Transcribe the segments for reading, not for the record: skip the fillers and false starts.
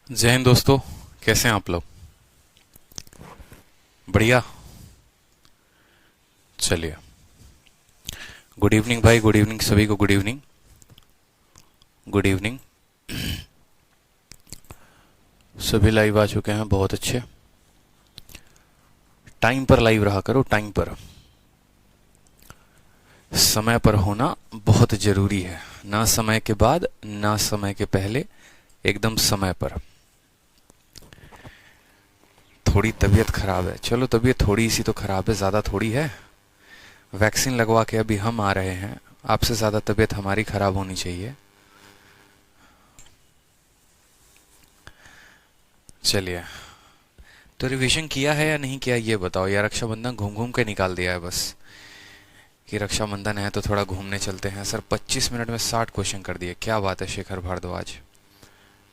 जय हिंद दोस्तों। कैसे हैं आप लोग? बढ़िया। चलिए। गुड इवनिंग भाई, गुड इवनिंग सभी को। Good evening. Good evening. सभी लाइव आ चुके हैं, बहुत अच्छे। टाइम पर लाइव रहा करो, टाइम पर। समय पर होना बहुत जरूरी है। ना समय के बाद, ना समय के पहले, एकदम समय पर। थोड़ी तबीयत खराब है। चलो, तबीयत थोड़ी सी तो खराब है, ज़्यादा थोड़ी है। वैक्सीन लगवा के अभी हम आ रहे हैं। आपसे ज़्यादा तबीयत हमारी खराब होनी चाहिए। चलिए। तो रिवीजन किया है या नहीं किया ये बताओ, या रक्षाबंधन घूम घूम के निकाल दिया है बस कि रक्षाबंधन है तो थोड़ा घूमने चलते हैं? सर 25 मिनट में 60 क्वेश्चन कर दिए, क्या बात है शेखर भारद्वाज।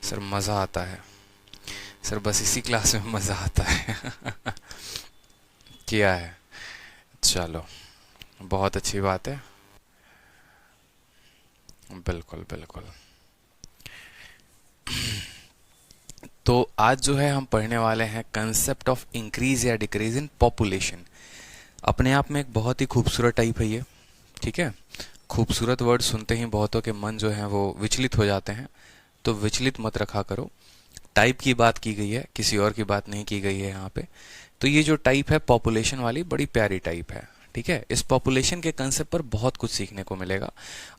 सर मज़ा आता है। सर बस इसी क्लास में मज़ा आता है। किया है। चलो, बहुत अच्छी बात है। बिल्कुल बिल्कुल। तो आज जो है हम पढ़ने वाले हैं कंसेप्ट ऑफ इंक्रीज या डिक्रीज इन पॉपुलेशन। अपने आप में एक बहुत ही खूबसूरत टाइप है ये। ठीक है। खूबसूरत वर्ड सुनते ही बहुतों के मन जो है वो विचलित हो जाते हैं। तो विचलित मत रखा करो। टाइप की बात की गई है, किसी और की बात नहीं की गई है यहाँ पे। तो ये जो टाइप है पॉपुलेशन वाली, बड़ी प्यारी टाइप है। ठीक है। इस पॉपुलेशन के कंसेप्ट पर बहुत कुछ सीखने को मिलेगा।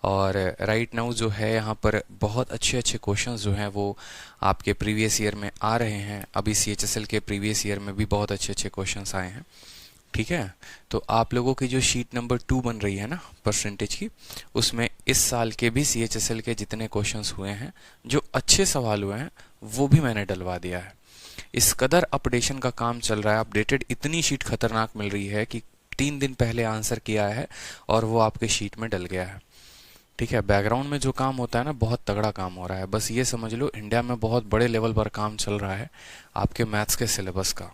और राइट नाउ जो है यहाँ पर बहुत अच्छे अच्छे क्वेश्चंस जो हैं वो आपके प्रीवियस ईयर में आ रहे हैं। अभी सीएचएसएल के प्रीवियस ईयर में भी बहुत अच्छे अच्छे क्वेश्चंस आए हैं। ठीक है। तो आप लोगों की जो शीट नंबर 2 बन रही है ना परसेंटेज की, उसमें इस साल के भी सीएचएसएल के जितने क्वेश्चंस हुए हैं, जो अच्छे सवाल हुए हैं, वो भी मैंने डलवा दिया है। इस कदर अपडेशन का काम चल रहा है। अपडेटेड इतनी शीट खतरनाक मिल रही है कि 3 दिन पहले आंसर किया है और वो आपके शीट में डल गया है। ठीक है। बैकग्राउंड में जो काम होता है ना, बहुत तगड़ा काम हो रहा है। बस ये समझ लो, इंडिया में बहुत बड़े लेवल पर काम चल रहा है आपके मैथ्स के सिलेबस का।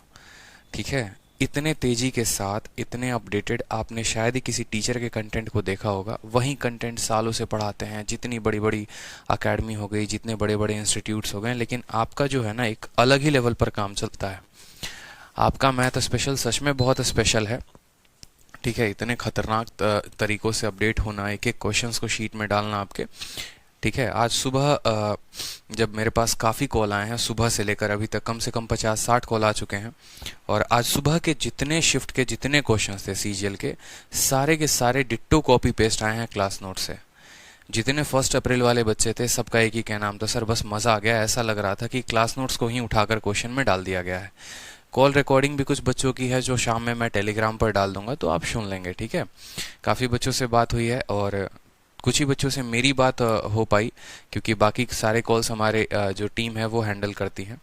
ठीक है। इतने तेजी के साथ, इतने अपडेटेड, आपने शायद ही किसी टीचर के कंटेंट को देखा होगा। वही कंटेंट सालों से पढ़ाते हैं, जितनी बड़ी बड़ी अकेडमी हो गई, जितने बड़े बड़े इंस्टीट्यूट्स हो गए, लेकिन आपका जो है ना एक अलग ही लेवल पर काम चलता है। आपका मैथ स्पेशल सच में बहुत स्पेशल है। ठीक है। इतने खतरनाक तरीकों से अपडेट होना, एक एक क्वेश्चंस को शीट में डालना आपके। ठीक है। आज सुबह जब मेरे पास काफ़ी कॉल आए हैं, सुबह से लेकर अभी तक कम से कम 50-60 कॉल आ चुके हैं। और आज सुबह के जितने शिफ्ट के जितने क्वेश्चंस थे सीजीएल के सारे डिट्टो कॉपी पेस्ट आए हैं क्लास नोट से। जितने 1 अप्रैल वाले बच्चे थे, सबका एक ही क्या नाम था, सर बस मज़ा आ गया। ऐसा लग रहा था कि क्लास नोट्स को ही उठाकर क्वेश्चन में डाल दिया गया है। कॉल रिकॉर्डिंग भी कुछ बच्चों की है जो शाम में मैं टेलीग्राम पर डाल दूंगा, तो आप सुन लेंगे। ठीक है। काफ़ी बच्चों से बात हुई है और कुछ ही बच्चों से मेरी बात हो पाई, क्योंकि बाकी सारे कॉल्स हमारे जो टीम है वो हैंडल करती हैं।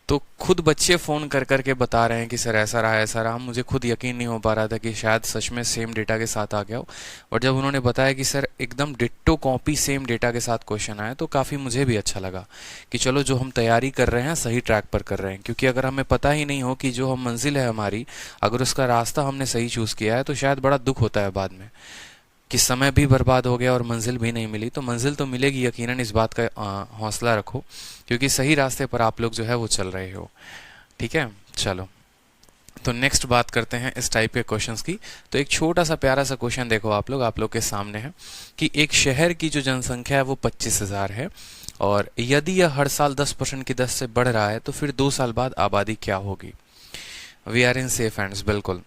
तो खुद बच्चे फ़ोन कर कर के बता रहे हैं कि सर ऐसा रहा ऐसा रहा। मुझे खुद यकीन नहीं हो पा रहा था कि शायद सच में सेम डेटा के साथ आ गया हो। और जब उन्होंने बताया कि सर एकदम डिट्टो कॉपी सेम डेटा के साथ क्वेश्चन आया, तो काफ़ी मुझे भी अच्छा लगा कि चलो जो हम तैयारी कर रहे हैं सही ट्रैक पर कर रहे हैं। क्योंकि अगर हमें पता ही नहीं हो कि जो हम मंजिल है हमारी, अगर उसका रास्ता हमने सही चूज़ किया है, तो शायद बड़ा दुख होता है बाद में कि समय भी बर्बाद हो गया और मंजिल भी नहीं मिली। तो मंजिल तो मिलेगी यकीनन, इस बात का हौसला रखो, क्योंकि सही रास्ते पर आप लोग जो है वो चल रहे हो। ठीक है। चलो, तो नेक्स्ट बात करते हैं इस टाइप के क्वेश्चंस की। तो एक छोटा सा प्यारा सा क्वेश्चन देखो, आप लोग के सामने है कि एक शहर की जो जनसंख्या है वो 25,000 है, और यदि यह हर साल 10% की दर से बढ़ रहा है, तो फिर 2 साल बाद आबादी क्या होगी? We are in safe hands. बिल्कुल।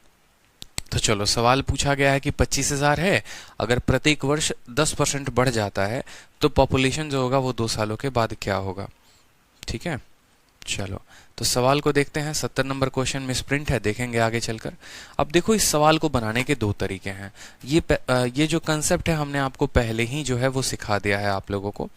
तो चलो, सवाल पूछा गया है कि 25,000 है, अगर प्रत्येक वर्ष 10% बढ़ जाता है, तो पॉपुलेशन जो होगा वो 2 सालों के बाद क्या होगा? ठीक है। चलो, तो सवाल को देखते हैं। 70 नंबर क्वेश्चन में स्प्रिंट है, देखेंगे आगे चलकर। अब देखो, इस सवाल को बनाने के 2 तरीके हैं। ये जो कंसेप्ट है हमने आपको पहले ही जो है वो सिखा दिया है आप लोगों को,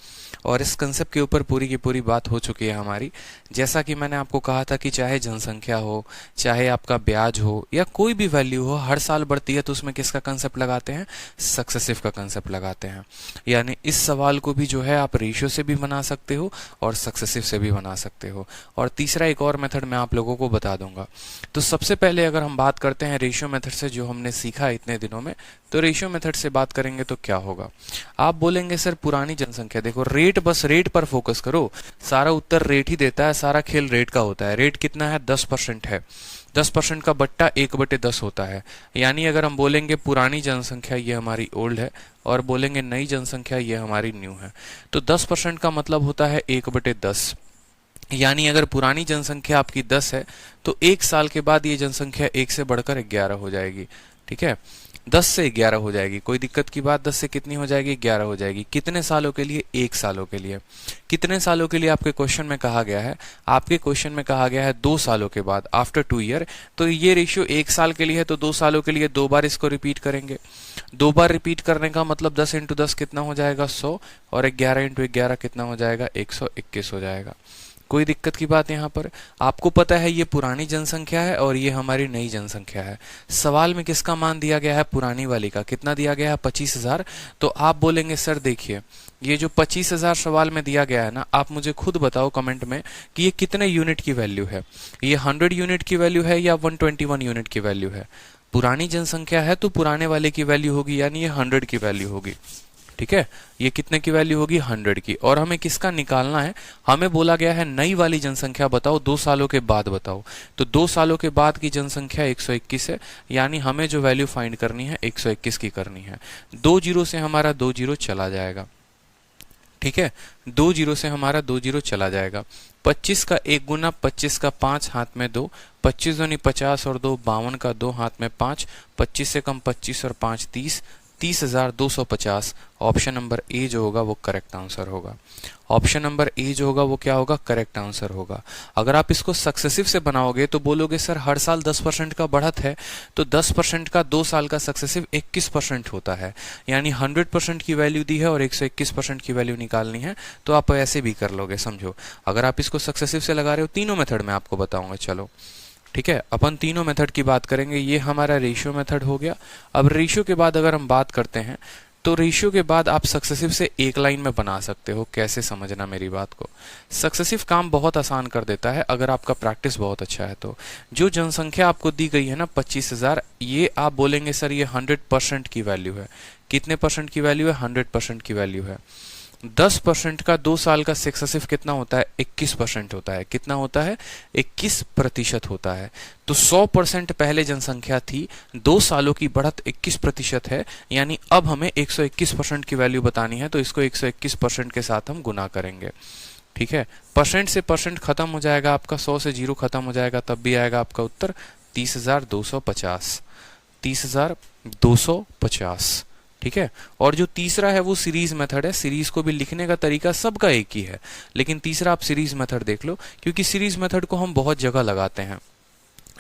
और इस कंसेप्ट के ऊपर पूरी की पूरी बात हो चुकी है हमारी। जैसा कि मैंने आपको कहा था कि चाहे जनसंख्या हो, चाहे आपका ब्याज हो, या कोई भी वैल्यू हो, हर साल बढ़ती है, तो उसमें किसका कंसेप्ट लगाते हैं? सक्सेसिव का कंसेप्ट लगाते हैं। यानी इस सवाल को भी जो है आप रेशियो से भी बना सकते हो और सक्सेसिव से भी बना सकते हो। और तीसरा एक और मेथड मैं आप लोगों को बता दूंगा। तो सबसे पहले अगर हम बात करते हैं रेशियो मेथड से, जो हमने सीखा इतने दिनों में, तो रेशियो मेथड से बात करेंगे तो क्या होगा। आप बोलेंगे सर पुरानी जनसंख्या, देखो रेट, बस रेट पर फोकस करो, सारा उत्तर रेट ही देता है, सारा खेल रेट का होता है। रेट कितना है, 10% है, 10% का बट्टा 1/10 होता है। यानी अगर हम बोलेंगे पुरानी जनसंख्या ये हमारी ओल्ड है और बोलेंगे नई जनसंख्या ये हमारी न्यू है, तो 10% का मतलब होता है 1/10। यानी अगर पुरानी जनसंख्या आपकी 10 है तो 1 साल के बाद ये जनसंख्या 1 से बढ़कर 11 हो जाएगी। ठीक है, 10 से 11 हो जाएगी, कोई दिक्कत की बात। 10 से कितनी हो जाएगी, 11 हो जाएगी। कितने सालों के लिए, 1 सालों के लिए। कितने सालों के लिए आपके क्वेश्चन में कहा गया है, आपके क्वेश्चन में कहा गया है 2 सालों के बाद, आफ्टर 2 ईयर। तो ये रेशियो 1 साल के लिए है, तो 2 सालों के लिए 2 बार इसको रिपीट करेंगे। 2 बार रिपीट करने का मतलब 10 × 10 कितना हो जाएगा, 100, और 11 × 11 कितना हो जाएगा, 121 हो जाएगा। कोई दिक्कत की बात यहाँ पर। आपको पता है ये पुरानी जनसंख्या है और ये हमारी नई जनसंख्या है। सवाल में किसका मान दिया गया है, पुरानी वाली का। कितना दिया गया है, 25,000। तो आप बोलेंगे सर देखिए ये जो 25,000 सवाल में दिया गया है ना, आप मुझे खुद बताओ कमेंट में कि ये कितने यूनिट की वैल्यू है। ये 100 यूनिट की वैल्यू है या 121 यूनिट की वैल्यू है। पुरानी जनसंख्या है तो पुराने वाले की वैल्यू होगी, यानी ये 100 की वैल्यू होगी। ठीक है, ये कितने की वैल्यू होगी, 100 की। और हमें किसका निकालना है, हमें बोला गया है नई वाली जनसंख्या बताओ, 2 सालों के बाद बताओ। तो 2 सालों के बाद की जनसंख्या 121 है, यानी हमें जो वैल्यू फाइंड करनी है 121 की करनी है। 2 जीरो से हमारा 2 जीरो चला जाएगा। ठीक है, 2 जीरो से हमारा 2 जीरो चला जाएगा। 25 का 1 गुना 25 का 5 हाथ में 2, 25 दूनी 50 और 2 52 का 2 हाथ में 5, 25 से कम 25 और 5 30, 30,250। ऑप्शन नंबर ए जो होगा वो करेक्ट आंसर होगा। ऑप्शन नंबर ए जो होगा वो क्या होगा, करेक्ट आंसर होगा। अगर आप इसको सक्सेसिव से बनाओगे तो बोलोगे सर हर साल 10% का बढ़त है, तो 10% का 2 साल का सक्सेसिव 21% होता है। यानी 100% की वैल्यू दी है और 121% की वैल्यू निकालनी है, तो आप ऐसे भी कर लोगे, समझो। अगर आप इसको सक्सेसिव से लगा रहे हो, तीनों मेथड में आपको बताऊंगा। चलो ठीक है, अपन तीनों मेथड की बात करेंगे। ये हमारा रेशियो मेथड हो गया। अब रेशियो के बाद अगर हम बात करते हैं तो रेशियो के बाद आप सक्सेसिव से एक लाइन में बना सकते हो। कैसे, समझना मेरी बात को। सक्सेसिव काम बहुत आसान कर देता है अगर आपका प्रैक्टिस बहुत अच्छा है तो। जो जनसंख्या आपको दी गई है ना 25,000, ये आप बोलेंगे सर ये 100% की वैल्यू है। कितने परसेंट की वैल्यू है, 100% की वैल्यू है। 10% का 2 साल का सक्सेसिव कितना होता है, 21% होता है। कितना होता है, 21% होता है। तो 100% पहले जनसंख्या थी, 2 सालों की बढ़त 21% है, यानी अब हमें 121% की वैल्यू बतानी है, तो इसको 121% के साथ हम गुना करेंगे। ठीक है, परसेंट से परसेंट खत्म हो जाएगा आपका, 100 से 0 खत्म हो जाएगा, तब भी आएगा आपका उत्तर 30,250। 30,250। ठीक है, और जो तीसरा है वो सीरीज मेथड है। सीरीज को भी लिखने का तरीका सबका एक ही है, लेकिन तीसरा आप सीरीज मेथड देख लो, क्योंकि सीरीज मेथड को हम बहुत जगह लगाते हैं।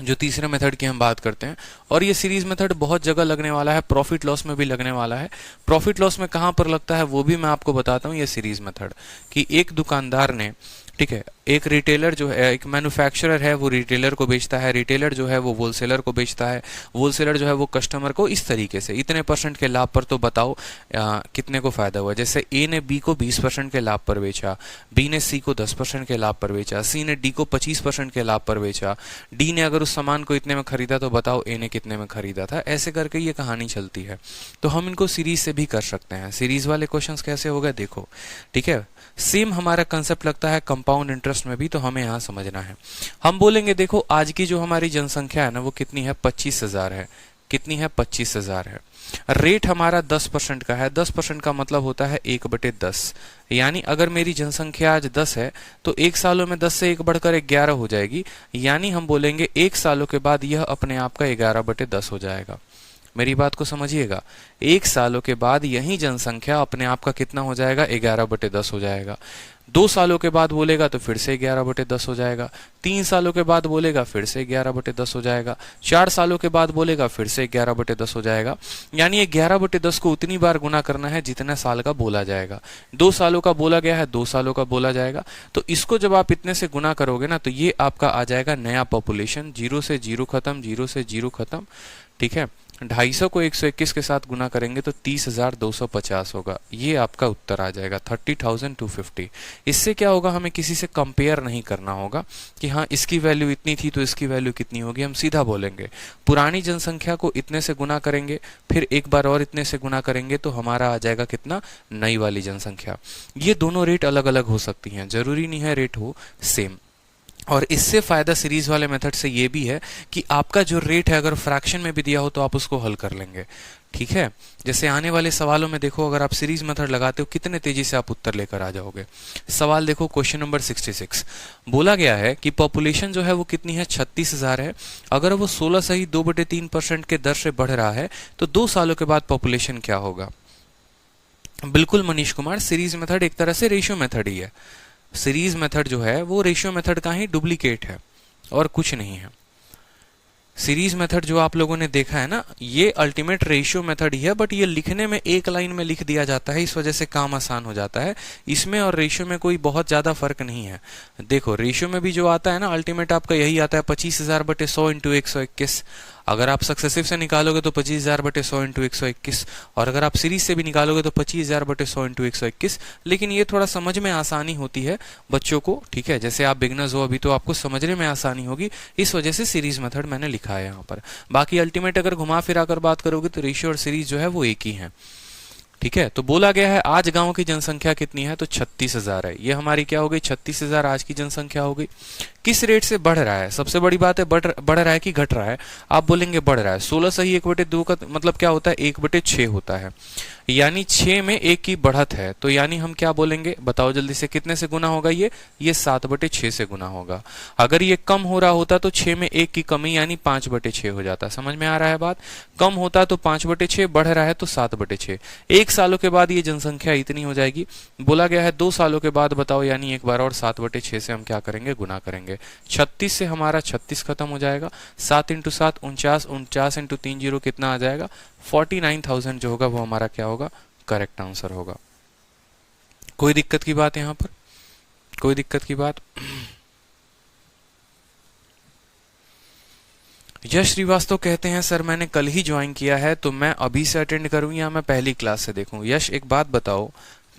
जो तीसरे मेथड की हम बात करते हैं, और ये सीरीज मेथड बहुत जगह लगने वाला है, प्रॉफिट लॉस में भी लगने वाला है। प्रॉफिट लॉस में कहां पर लगता है वो भी मैं आपको बताता हूं। ये सीरीज मेथड कि एक दुकानदार ने, ठीक है, एक रिटेलर जो है, एक मैन्युफैक्चरर है, वो रिटेलर को बेचता है, रिटेलर जो है वो होलसेलर को बेचता है, होलसेलर जो है वो कस्टमर को, इस तरीके से इतने परसेंट के लाभ पर। तो बताओ कितने को फायदा हुआ। जैसे ए ने बी को 20% के लाभ पर बेचा, बी ने सी को 10% के लाभ पर बेचा, सी ने डी को 25% के लाभ पर बेचा, डी ने अगर उस सामान को इतने में खरीदा तो बताओ ए ने कितने में खरीदा था। ऐसे करके ये कहानी चलती है। तो हम इनको सीरीज से भी कर सकते हैं। सीरीज वाले क्वेश्चंस कैसे हो गए देखो। ठीक है, सेम हमारा कंसेप्ट लगता है कंपाउंड इंटरेस्ट में भी, तो हमें यहां समझना है। हम बोलेंगे देखो आज की जो हमारी जनसंख्या है ना वो कितनी है, 25,000 है। कितनी है, 25,000 है। रेट हमारा 10% का है। 10% का मतलब होता है 1/10। यानी अगर मेरी जनसंख्या आज 10 है तो 1 सालों में 10 से 1 बढ़कर 11 हो जाएगी। यानी हम बोलेंगे 1 सालों के बाद यह अपने आप का 11/10 हो जाएगा। मेरी बात को समझिएगा, 1 सालों के बाद यही जनसंख्या अपने आप का कितना हो जाएगा, 11/10 हो जाएगा। 2 सालों के बाद बोलेगा तो फिर से 11/10 हो जाएगा। 3 सालों के बाद बोलेगा फिर से 11/10 हो जाएगा। 4 सालों के बाद बोलेगा फिर से 11/10 हो जाएगा। यानी 11/10 को उतनी बार गुना करना है जितना साल का बोला जाएगा। 2 सालों का बोला गया है, 2 सालों का बोला जाएगा। तो इसको जब आप इतने से गुना करोगे ना तो ये आपका आ जाएगा नया पॉपुलेशन। 0 से 0 खत्म, 0 से 0 खत्म। ठीक है, 250 को 121 के साथ गुना करेंगे तो 30,250 होगा। ये आपका उत्तर आ जाएगा 30,250। इससे क्या होगा, हमें किसी से कंपेयर नहीं करना होगा कि हाँ इसकी वैल्यू इतनी थी तो इसकी वैल्यू कितनी होगी। हम सीधा बोलेंगे पुरानी जनसंख्या को इतने से गुना करेंगे, फिर एक बार और इतने से गुना करेंगे तो हमारा आ जाएगा कितना, नई वाली जनसंख्या। ये दोनों रेट अलग अलग हो सकती हैं, जरूरी नहीं है रेट हो सेम। और इससे फायदा सीरीज वाले मेथड से ये भी है कि आपका जो रेट है अगर फ्रैक्शन में भी दिया हो तो आप उसको हल कर लेंगे। ठीक है, जैसे आने वाले सवालों में देखो, अगर आप सीरीज मेथड लगाते हो कितने तेजी से आप उत्तर लेकर आ जाओगे। सवाल देखो, क्वेश्चन नंबर 66 बोला गया है कि पॉपुलेशन जो है वो कितनी है, 36,000 है। अगर वो 16.2/3% के दर से बढ़ रहा है तो 2 सालों के बाद पॉपुलेशन क्या होगा। बिल्कुल मनीष कुमार, सीरीज मेथड एक तरह से रेशियो मेथड ही है। सीरीज मेथड जो है वो रेशियो मेथड का ही डुप्लीकेट है और कुछ नहीं है। सीरीज मेथड जो आप लोगों ने देखा है ना, ये अल्टीमेट रेशियो मेथड ही है, बट ये लिखने में एक लाइन में लिख दिया जाता है, इस वजह से काम आसान हो जाता है। इसमें और रेशियो में कोई बहुत ज्यादा फर्क नहीं है। देखो रेशियो में भी जो आता है ना, अल्टीमेट आपका यही आता है 25,000/100 × 121। अगर आप सक्सेसिव से निकालोगे तो 25,000/100 × 121, और अगर आप सीरीज से भी निकालोगे तो 25,000/100 × 121। लेकिन ये थोड़ा समझ में आसानी होती है बच्चों को, ठीक है, जैसे आप बिगनर्स हो अभी तो आपको समझने में आसानी होगी, इस वजह से सीरीज मेथड मैंने लिखा है यहाँ पर। बाकी अल्टीमेट अगर घुमा फिरा कर बात करोगे तो रेशियो और सीरीज जो है वो एक ही है। ठीक है, तो बोला गया है आज गांव की जनसंख्या कितनी है, तो 36,000 है। ये हमारी क्या हो गई, 36,000 आज की जनसंख्या हो गई। किस रेट से बढ़ रहा है, सबसे बड़ी बात है बढ़ रहा है कि घट रहा है। आप बोलेंगे बढ़ रहा है। 16 सही 1/2 का मतलब क्या होता है, 1/6 होता है, यानी 6 में 1 की बढ़त है। तो यानी हम क्या बोलेंगे, बताओ जल्दी से, कितने से गुना होगा ये 7/6 से गुना होगा। अगर ये कम हो रहा होता तो 6 में 1 की कमी यानी 5/6 हो जाता। समझ में आ रहा है बात, कम होता तो 5/6, बढ़ रहा है तो 7/6। 1 सालों के बाद ये जनसंख्या इतनी हो जाएगी। बोला गया है 2 सालों के बाद बताओ, यानी एक बार और 7/6 से हम क्या करेंगे, गुना करेंगे। 36 से हमारा 36 खत्म हो जाएगा, 7 × 7 49, 49 × 3 0 कितना आ जाएगा, 49,000 जो होगा वो हमारा क्या होगा, करेक्ट आंसर होगा। कोई दिक्कत की बात यहां पर, कोई दिक्कत की बात। यश श्रीवास्तव कहते हैं सर मैंने कल ही ज्वाइन किया है तो मैं अभी से अटेंड करूं या मैं पहली क्लास से देखूं। यश एक बात बताओ,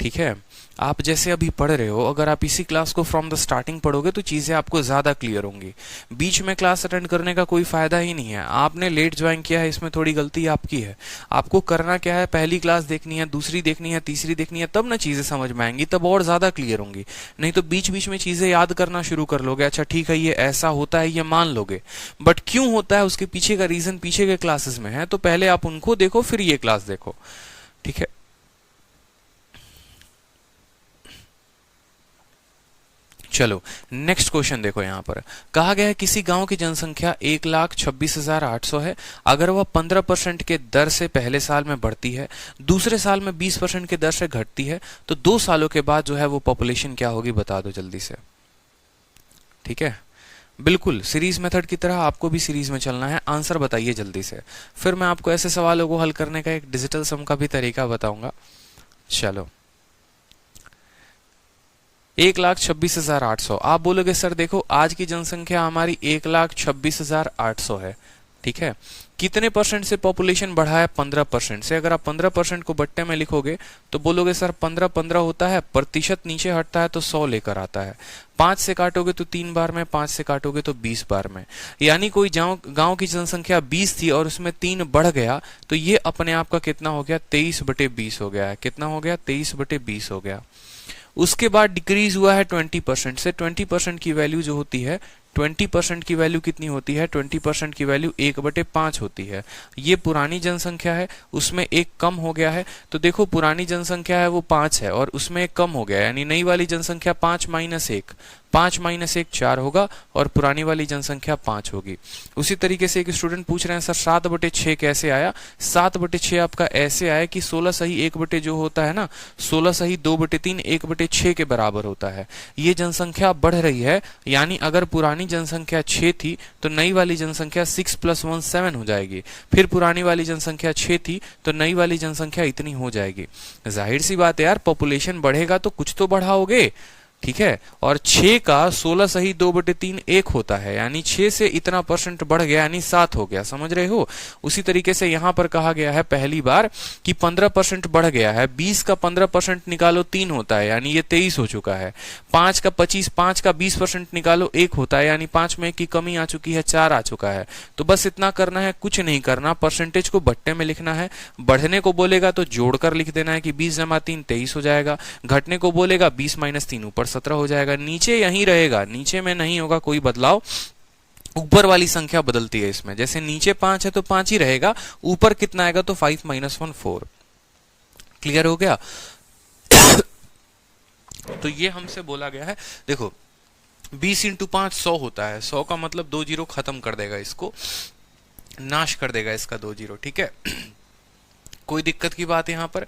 ठीक है, आप जैसे अभी पढ़ रहे हो, अगर आप इसी क्लास को फ्रॉम द स्टार्टिंग पढ़ोगे तो चीजें आपको ज्यादा क्लियर होंगी। बीच में क्लास अटेंड करने का कोई फायदा ही नहीं है। आपने लेट ज्वाइन किया है, इसमें थोड़ी गलती आपकी है। आपको करना क्या है, पहली क्लास देखनी है, दूसरी देखनी है, तीसरी देखनी है, तब ना चीजें समझ में आएंगी, तब और ज्यादा क्लियर होंगी। नहीं तो बीच बीच में चीजें याद करना शुरू कर लोगे, अच्छा ठीक है ये ऐसा होता है ये मान लोगे, बट क्यों होता है उसके पीछे का रीजन पीछे के क्लासेस में है, तो पहले आप उनको देखो फिर ये क्लास देखो। ठीक है, चलो नेक्स्ट क्वेश्चन देखो। यहां पर कहा गया है किसी गांव की जनसंख्या 1,26,800 है। अगर वह 15% के दर से पहले साल में बढ़ती है, दूसरे साल में 20% के दर से घटती है, तो 2 सालों के बाद जो है वो पॉपुलेशन क्या होगी, बता दो जल्दी से। ठीक है, बिल्कुल सीरीज मेथड की तरह आपको भी सीरीज में चलना है। आंसर बताइए जल्दी से, फिर मैं आपको ऐसे सवालों को हल करने का एक डिजिटल सम का भी तरीका बताऊंगा। चलो 1,26,800। आप बोलोगे सर देखो आज की जनसंख्या हमारी 1,26,800 है, ठीक है, कितने परसेंट से पॉपुलेशन बढ़ा है, 15% से। अगर आप 15% को बट्टे में लिखोगे तो बोलोगे सर 15 होता है, प्रतिशत नीचे हटता है तो 100 लेकर आता है। 5 से काटोगे तो 3 बार में, 5 से काटोगे तो 20 बार में। यानी कोई गांव की जनसंख्या 20 थी और उसमें 3 बढ़ गया तो ये अपने आप का कितना हो गया, 23/20 हो गया है। कितना हो गया, 23/20 हो गया। उसके बाद डिक्रीज हुआ है 20% से। 20% की वैल्यू जो होती है, 20% की वैल्यू कितनी होती है, 20% की वैल्यू 1/5 होती है। ये पुरानी जनसंख्या है, उसमें 1 कम हो गया है। तो देखो पुरानी जनसंख्या है वो 5 है और उसमें 1 कम हो गया है, यानी नई वाली जनसंख्या 5 - 1, 5 - 1 4 होगा और पुरानी वाली जनसंख्या 5 होगी। उसी तरीके से एक स्टूडेंट पूछ रहे हैं सर 7/6 कैसे आया। 7/6 आपका ऐसे आया कि 16 सही 1 जो होता है ना, 16 सही 2/3 1/6 के बराबर होता है। ये जनसंख्या बढ़ रही है, यानी अगर पुरानी जनसंख्या 6 थी तो नई वाली जनसंख्या 6 + 1 7 हो जाएगी। फिर पुरानी वाली जनसंख्या 6 थी तो नई वाली जनसंख्या इतनी हो जाएगी। जाहिर सी बात है यार, पॉपुलेशन बढ़ेगा तो कुछ तो बढ़ाओगे, ठीक है। और 6 का 16 सही 2/3 1 होता है, यानी 6 से इतना परसेंट बढ़ गया यानी 7 हो गया, समझ रहे हो। उसी तरीके से यहां पर कहा गया है पहली बार कि 15% बढ़ गया है, 20 का 15% निकालो 3 होता है, यानी ये 23 हो चुका है। 5 का 25, 5 का 20% निकालो 1 होता है, यानी 5 में की कमी आ चुकी है, 4 आ चुका है। तो बस इतना करना है, कुछ नहीं करना, परसेंटेज को बट्टे में लिखना है। बढ़ने को बोलेगा तो जोड़कर लिख देना है कि 20 जमा 3 23 हो जाएगा, घटने को बोलेगा 20 माइनस 3 ऊपर 17 हो जाएगा, नीचे यहीं रहेगा, नीचे में नहीं होगा कोई बदलाव। ऊपर वाली संख्या बदलती है इसमें, जैसे नीचे 5 है तो 5 ही रहेगा, ऊपर कितना आएगा तो 5 माइनस 1 4। क्लियर हो गया। तो ये हमसे बोला गया है, देखो 20 इंटू 5 100 होता है, 100 का मतलब 2 जीरो खत्म कर देगा, इसको नाश कर देगा इसका 2 जीरो, ठीक है। कोई दिक्कत की बात यहां पर।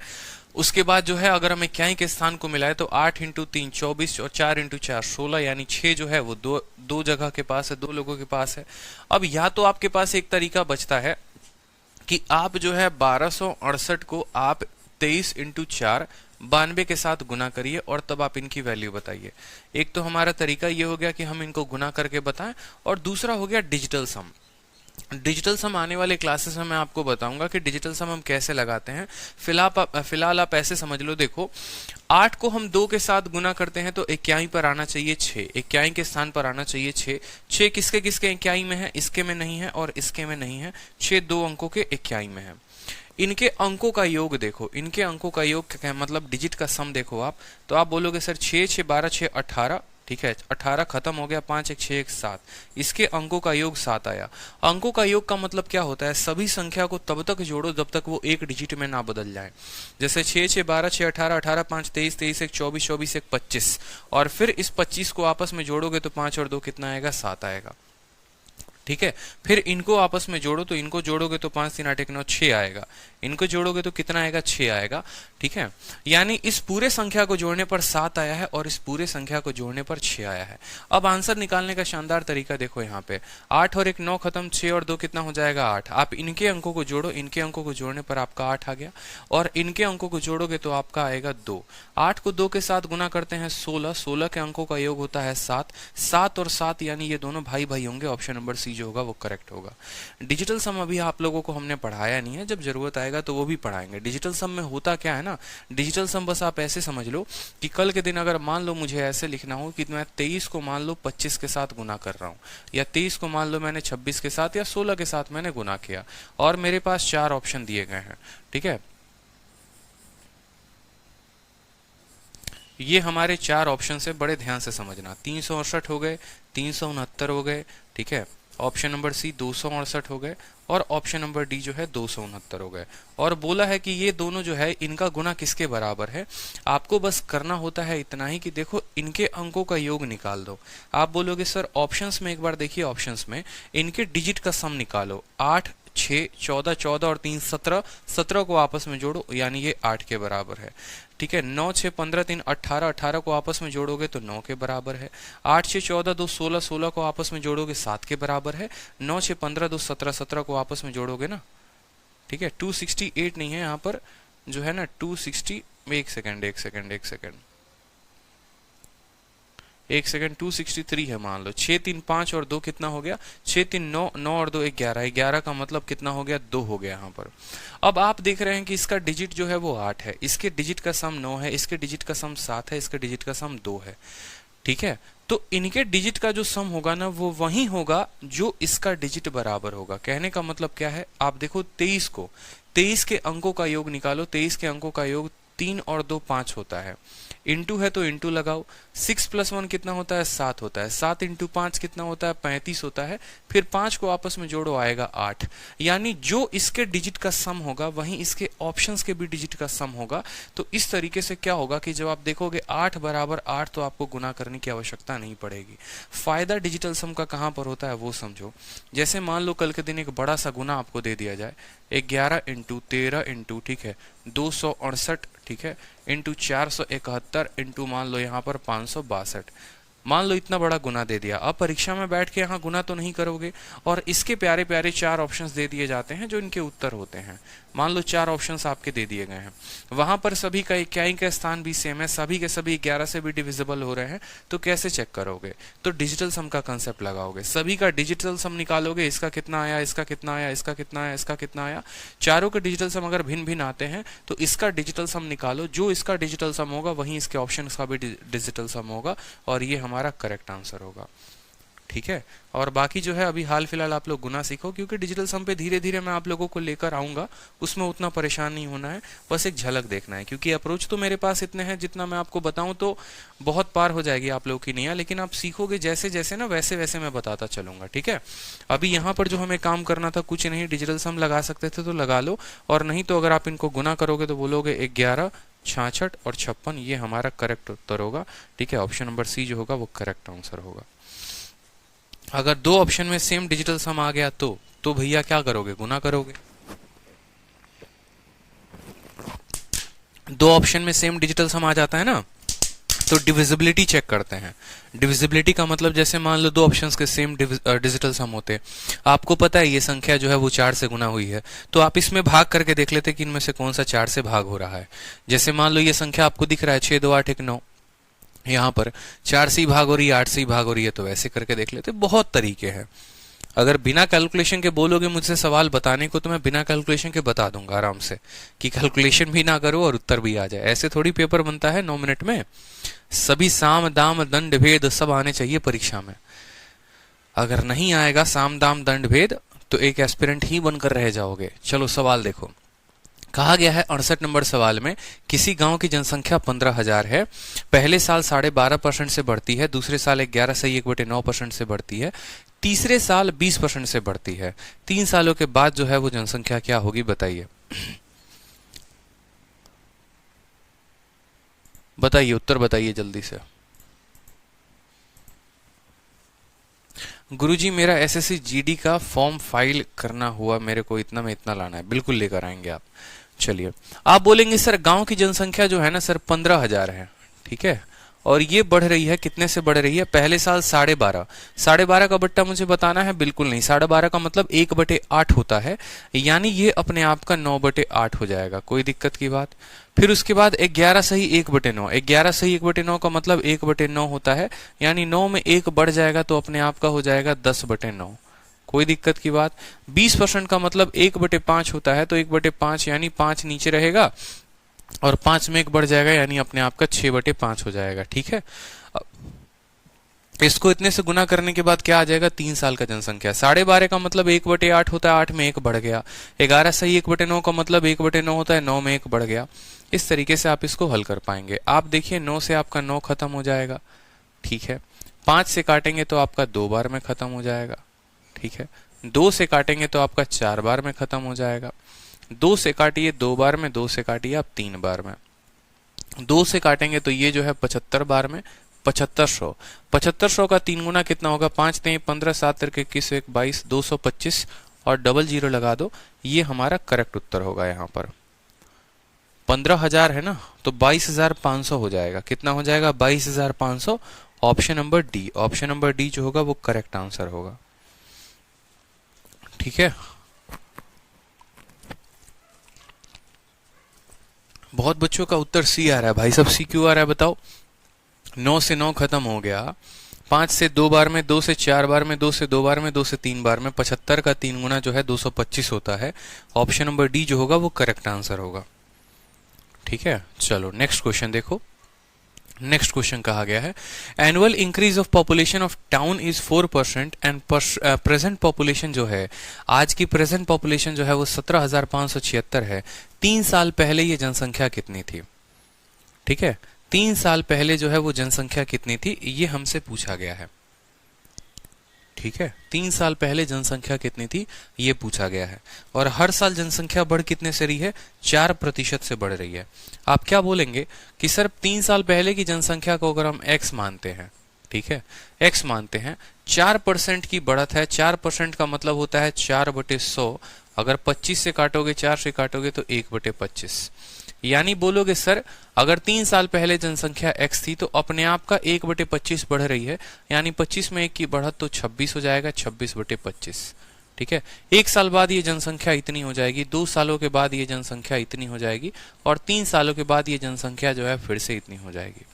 उसके बाद जो है अगर हमें इक्याई के स्थान को मिला है तो 8 इंटू 3 24 और 4 इंटू 4 16, यानी 6 जो है वो दो जगह के पास है, 2 लोगों के पास है। अब या तो आपके पास एक तरीका बचता है कि आप जो है 1268 को आप 23 इंटू 4 92 के साथ गुना करिए और तब आप इनकी वैल्यू बताइए। एक तो हमारा तरीका ये हो गया कि हम इनको गुना करके बताएं, और दूसरा हो गया डिजिटल सम। डिजिटल सम आने वाले क्लासेस में मैं आपको बताऊंगा कि डिजिटल सम हम कैसे लगाते हैं। फिलहाल आप ऐसे समझ लो, देखो 8 को हम 2 के साथ गुना करते हैं तो इक्याई पर आना चाहिए 6, इक्याई के स्थान पर आना चाहिए 6। 6 किसके किसके इक्याई में है, इसके में नहीं है और इसके में नहीं है, 6 2 अंकों के इक्याई में है। इनके अंकों का योग देखो, इनके अंकों का योग क्या है, मतलब डिजिट का सम देखो आप, तो आप बोलोगे सर 6 6 12 6 18, ठीक है, 18 खत्म हो गया, 5 1 6 1 7, इसके अंकों का योग 7 आया। अंकों का योग का मतलब क्या होता है, सभी संख्या को तब तक जोड़ो जब तक वो एक डिजिट में ना बदल जाए। जैसे 6 6 12 6 18, 18 5 23, 23 1 24, 24 1 25, और फिर इस 25 को आपस में जोड़ोगे तो 5 और 2 कितना आएगा, 7 आएगा, ठीक है। फिर इनको आपस में जोड़ो, तो इनको जोड़ोगे तो 5 3 8 1 9 6 आएगा, इनको जोड़ोगे तो कितना आएगा, 6 आएगा, ठीक है। यानी इस पूरे संख्या को जोड़ने पर 7 आया है और इस पूरे संख्या को जोड़ने पर 6 आया है। अब आंसर निकालने का शानदार तरीका देखो, यहाँ पे 8 और 1 9 खत्म, 6 और 2 कितना हो जाएगा, 8। आप इनके अंकों को जोड़ो, इनके अंकों को जोड़ने पर आपका 8 आ गया, और इनके अंकों को जोड़ोगे तो आपका आएगा 2। 8 को 2 के साथ गुना करते हैं 16, 16 के अंकों का योग होता है 7, 7 और 7 यानी ये दोनों भाई भाई होंगे, ऑप्शन नंबर सी जो होगा वो करेक्ट होगा। डिजिटल सम अभी आप लोगों को हमने पढ़ाया नहीं है, जब जरूरत आएगा तो वो भी पढ़ाएंगे। डिजिटल सम में होता क्या है ना, डिजिटल सम बस आप ऐसे समझ लो कि कल के दिन अगर मान लो मुझे ऐसे लिखना हो कि मैं 23 को मान लो 25 के साथ गुना कर रहा हूं, या 23 को मान लो मैंने 26 के साथ या 16 के साथ मैंने गुना किया, और मेरे पास 4 ऑप्शन दिए गए हैं, ठीक है। ये हमारे 4 ऑप्शन से बड़े ध्यान से समझना, 368 हो गए, 369 हो गए, ठीक है, ऑप्शन नंबर सी 268 हो गए, और ऑप्शन नंबर डी जो है 269 हो गए। और बोला है कि ये दोनों जो है इनका गुना किसके बराबर है। आपको बस करना होता है इतना ही कि देखो इनके अंकों का योग निकाल दो। आप बोलोगे सर ऑप्शंस में, एक बार देखिए ऑप्शंस में इनके डिजिट का सम निकालो, 8 6 14, 14 और 3 17, 17 को आपस में जोड़ो यानी ये 8 के बराबर है, ठीक है। 9 6 15 3 18, 18 को आपस में जोड़ोगे तो 9 के बराबर है। 8 6 14 2 16, 16 को आपस में जोड़ोगे 7 के बराबर है। 9 6 15 2 17, 17 को आपस में जोड़ोगे ना, ठीक है। 268 नहीं है यहाँ पर, जो है ना 260, एक सेकेंड 263 है मान लो। 6 3 5 और 2 कितना हो गया, 6 3 9, 9 और 2 11, 11 का मतलब कितना हो गया, 2 हो गया यहाँ पर। अब आप देख रहे हैं कि इसका डिजिट जो है वो 8 है, इसके डिजिट का सम 9 है, इसके डिजिट का सम 7 है, इसके डिजिट का सम 2 है, ठीक है। तो इनके डिजिट का जो सम होगा ना वो वही होगा जो इसका डिजिट बराबर होगा। कहने का मतलब क्या है, आप देखो 23 को, 23 के अंकों का योग निकालो, 23 के अंकों का योग 3 और 2 5 होता है, इंटू है तो इंटू लगाओ, 6 + 1 कितना होता है, 7 होता है, 7 इंटू 5 कितना होता है, 35 होता है, फिर 5 को आपस में जोड़ो आएगा 8। यानी जो इसके डिजिट का सम होगा वहीं इसके ऑप्शंस के भी डिजिट का सम होगा। तो इस तरीके से क्या होगा कि जब आप देखोगे 8 बराबर 8 तो आपको गुना करने की आवश्यकता नहीं पड़ेगी। फायदा डिजिटल सम का कहां पर होता है वो समझो। जैसे मान लो कल के दिन एक बड़ा सा गुना आपको दे दिया जाए, 11 इंटू 13 इंटू, ठीक है, 268, ठीक है, इंटू 471 इंटू मान लो यहाँ पर 562। मान लो इतना बड़ा गुना दे दिया, अब परीक्षा में बैठ के यहाँ गुना तो नहीं करोगे, और इसके प्यारे प्यारे 4 ऑप्शंस दे दिए जाते हैं जो इनके उत्तर होते हैं। मान लो 4 ऑप्शंस आपके दे दिए गए हैं, वहां पर सभी का इक्याई का स्थान भी सेम है, सभी के सभी 11 से भी डिविजिबल हो रहे हैं, तो कैसे चेक करोगे? तो डिजिटल सम का कंसेप्ट लगाओगे, सभी का डिजिटल सम निकालोगे, इसका कितना आया, इसका कितना आया, इसका कितना आया, इसका कितना आया। चारों के डिजिटल सम अगर भिन्न भिन्न आते हैं तो इसका डिजिटल सम निकालो, जो इसका डिजिटल सम होगा वहीं इसके ऑप्शन का भी डिजिटल सम होगा, और ये हमारा करेक्ट आंसर होगा। ठीक है, और बाकी जो है अभी हाल फिलहाल आप लोग गुना सीखो, क्योंकि डिजिटल सम पे धीरे धीरे मैं आप लोगों को लेकर आऊंगा, उसमें उतना परेशान नहीं होना है, बस एक झलक देखना है, क्योंकि अप्रोच तो मेरे पास इतने हैं, जितना मैं आपको बताऊं तो बहुत पार हो जाएगी आप लोगों की नैया, लेकिन आप सीखोगे जैसे जैसे ना, वैसे वैसे मैं बताता चलूंगा। ठीक है, अभी यहाँ पर जो हमें काम करना था कुछ नहीं, डिजिटल सम लगा सकते थे तो लगा लो, और नहीं तो अगर आप इनको गुना करोगे तो बोलोगे 11, 66 और 56, ये हमारा करेक्ट उत्तर होगा। ठीक है, ऑप्शन नंबर सी जो होगा वो करेक्ट आंसर होगा। अगर 2 ऑप्शन में सेम डिजिटल सम आ गया तो भैया क्या करोगे? गुना करोगे। 2 ऑप्शन में सेम डिजिटल सम आ जाता है ना, तो डिविजिबिलिटी चेक करते हैं। डिविजिबिलिटी का मतलब जैसे मान लो 2 ऑप्शंस के सेम डिजिटल सम होते, आपको पता है ये संख्या जो है वो 4 से गुना हुई है, तो आप इसमें भाग करके देख लेते कि इनमें से कौन सा 4 से भाग हो रहा है। जैसे मान लो ये संख्या आपको दिख रहा है 6, 2, 8, 1, 9, यहाँ पर 4 से भाग हो रही है, 8 से भाग हो रही है, तो वैसे करके देख लेते। बहुत तरीके हैं, अगर बिना कैलकुलेशन के बोलोगे मुझसे सवाल बताने को तो मैं बिना कैलकुलेशन के बता दूंगा आराम से, कि कैलकुलेशन भी ना करो और उत्तर भी आ जाए। ऐसे थोड़ी पेपर बनता है 9 मिनट में। सभी साम दाम दंड भेद सब आने चाहिए परीक्षा में। अगर नहीं आएगा साम दाम दंड भेद तो एक एस्पिरेंट ही बनकर रह जाओगे। चलो सवाल देखो, कहा गया है 68 नंबर सवाल में, किसी गांव की जनसंख्या 15,000 है, पहले साल 12.5% से बढ़ती है, दूसरे साल 11/1/9% से बढ़ती है, तीसरे साल 20% से बढ़ती है, 3 सालों के बाद जो है वो जनसंख्या क्या होगी बताइए। बताइए, उत्तर बताइए जल्दी से। गुरुजी मेरा एसएससी जीडी का फॉर्म फाइल करना हुआ, मेरे को इतना में इतना लाना है, बिल्कुल लेकर आएंगे आप। चलिए, आप बोलेंगे सर गांव की जनसंख्या जो है ना सर 15,000 है, ठीक है, और ये बढ़ रही है, कितने से बढ़ रही है? पहले साल 12.5, 12.5 का बट्टा मुझे बताना है, बिल्कुल नहीं, 12.5 का मतलब 1/8 होता है, यानी ये अपने आप का 9/8 हो जाएगा, कोई दिक्कत की बात। फिर उसके बाद 11 सही 1/9, 11 सही 1/9 का मतलब 1/9 होता है, यानी 9 में 1 बढ़ जाएगा तो अपने आप का हो जाएगा 10/9, कोई दिक्कत की बात। 20% का मतलब 1/5 होता है, तो 1/5 यानी 5 नीचे रहेगा, और 5 में 1 बढ़ जाएगा, यानी अपने आप का 6/5 हो जाएगा। ठीक है, इसको इतने से गुना करने के बाद क्या आ जाएगा? 3 साल का जनसंख्या। 12.5 का मतलब 1/8 होता है, 8 में 1 बढ़ गया। 11 सही 1/9 का मतलब 1/9 होता है, 9 में 1 बढ़ गया। इस तरीके से आप इसको हल कर पाएंगे। आप देखिए 9 से आपका 9 खत्म हो जाएगा, ठीक है, 5 से काटेंगे तो आपका 2 बार में खत्म हो जाएगा, ठीक है, 2 से काटेंगे तो आपका 4 बार में खत्म हो जाएगा, 2 से काटिए 2 बार में, 2 से काटिए आप 3 बार में, 2 से काटेंगे तो ये जो है 75 बार में, 7500। 7500 का 3 गुना कितना होगा? 5 3 15 7 3 21 1 22 225 और डबल जीरो लगा दो, ये हमारा करेक्ट उत्तर होगा। यहाँ पर 15,000 है ना, तो 22,500 हो जाएगा। कितना हो जाएगा? 22,500। Option number D, option number D जो होगा वो करेक्ट आंसर होगा। ठीक है, बहुत बच्चों का उत्तर सी आ रहा है। भाई साहब सी क्यों आ रहा है बताओ? 9 से 9 खत्म हो गया, 5 से 2 बार में, 2 से 4 बार में, 2 से 2 बार में, 2 से 3 बार में, 75 का 3 गुना जो है 225 होता है। ऑप्शन नंबर डी जो होगा वो करेक्ट आंसर होगा। ठीक है, चलो नेक्स्ट क्वेश्चन देखो। नेक्स्ट क्वेश्चन कहा गया है, annual increase of population of town is 4% and present population जो है, आज की प्रेजेंट पॉपुलेशन जो है वो 17,576 है। 3 साल पहले ये जनसंख्या कितनी थी? ठीक है, 3 साल पहले जो है वो जनसंख्या कितनी थी, ये हमसे पूछा गया है। ठीक है, 3 साल पहले जनसंख्या कितनी थी ये पूछा गया है, और हर साल जनसंख्या बढ़ कितने से रही है? 4% से बढ़ रही है। आप क्या बोलेंगे कि सर 3 साल पहले की जनसंख्या को अगर हम x मानते हैं, ठीक है, x मानते हैं, 4% की बढ़त है, 4% का मतलब होता है 4/100। अगर 25 से काटोगे, 4 से काटोगे तो 1/25, यानी बोलोगे सर अगर 3 साल पहले जनसंख्या x थी तो अपने आप का 1/25 बढ़ रही है, यानी 25 में 1 की बढ़त तो 26 हो जाएगा, 26/25। ठीक है, 1 साल बाद ये जनसंख्या इतनी हो जाएगी, 2 सालों के बाद ये जनसंख्या इतनी हो जाएगी, और 3 सालों के बाद ये जनसंख्या जो है फिर से इतनी हो जाएगी।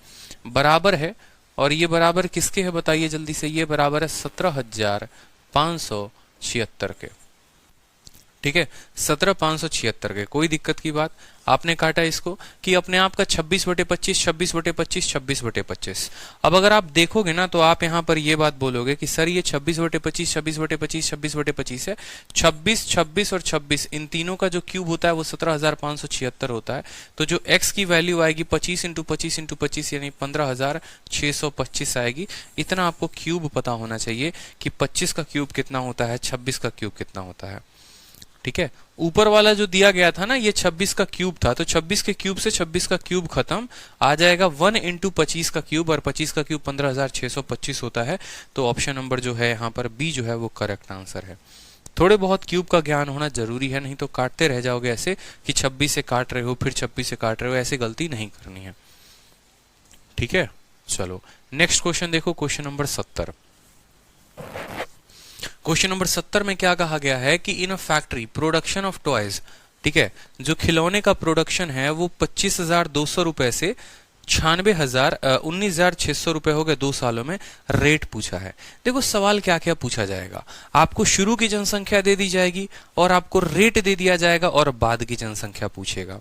बराबर है, और ये बराबर किसके है बताइए जल्दी से, ये बराबर है 17,576 के। ठीक है, 17,576 के। कोई दिक्कत की बात, आपने काटा इसको कि अपने आप का 26/25, 26/25, 26/25। अब अगर आप देखोगे ना तो आप यहाँ पर ये बात बोलोगे कि सर ये 26/25, 26/25, 26/25 है। 26, 26 और 26 इन तीनों का जो क्यूब होता है वो 17,576 होता है। तो जो x की वैल्यू आएगी 25 × 25 × 25 यानी 15,625 आएगी। इतना आपको क्यूब पता होना चाहिए कि 25 का क्यूब कितना होता है, 26 का क्यूब कितना होता है। ठीक है, ऊपर वाला जो दिया गया था ना ये 26 का क्यूब था, तो 26 के क्यूब से 26 का क्यूब खत्म, आ जाएगा 1 × 25 का क्यूब, और 25 का क्यूब 15,625 होता है। तो ऑप्शन नंबर जो है यहाँ पर बी जो है वो करेक्ट आंसर है। थोड़े बहुत क्यूब का ज्ञान होना जरूरी है, नहीं तो काटते रह जाओगे ऐसे कि 26 से काट रहे हो फिर 26 से काट रहे हो, ऐसे गलती नहीं करनी है। ठीक है, चलो नेक्स्ट क्वेश्चन देखो, क्वेश्चन नंबर 70। क्वेश्चन नंबर 70 में क्या कहा गया है कि in a factory production of toys, ठीक है, जो खिलौने का प्रोडक्शन है वो 25,200 रुपए से 19,600 रुपए हो गए 2 सालों में, रेट पूछा है। देखो सवाल क्या क्या पूछा जाएगा, आपको शुरू की जनसंख्या दे दी जाएगी और आपको रेट दे दिया जाएगा और बाद की जनसंख्या पूछेगा,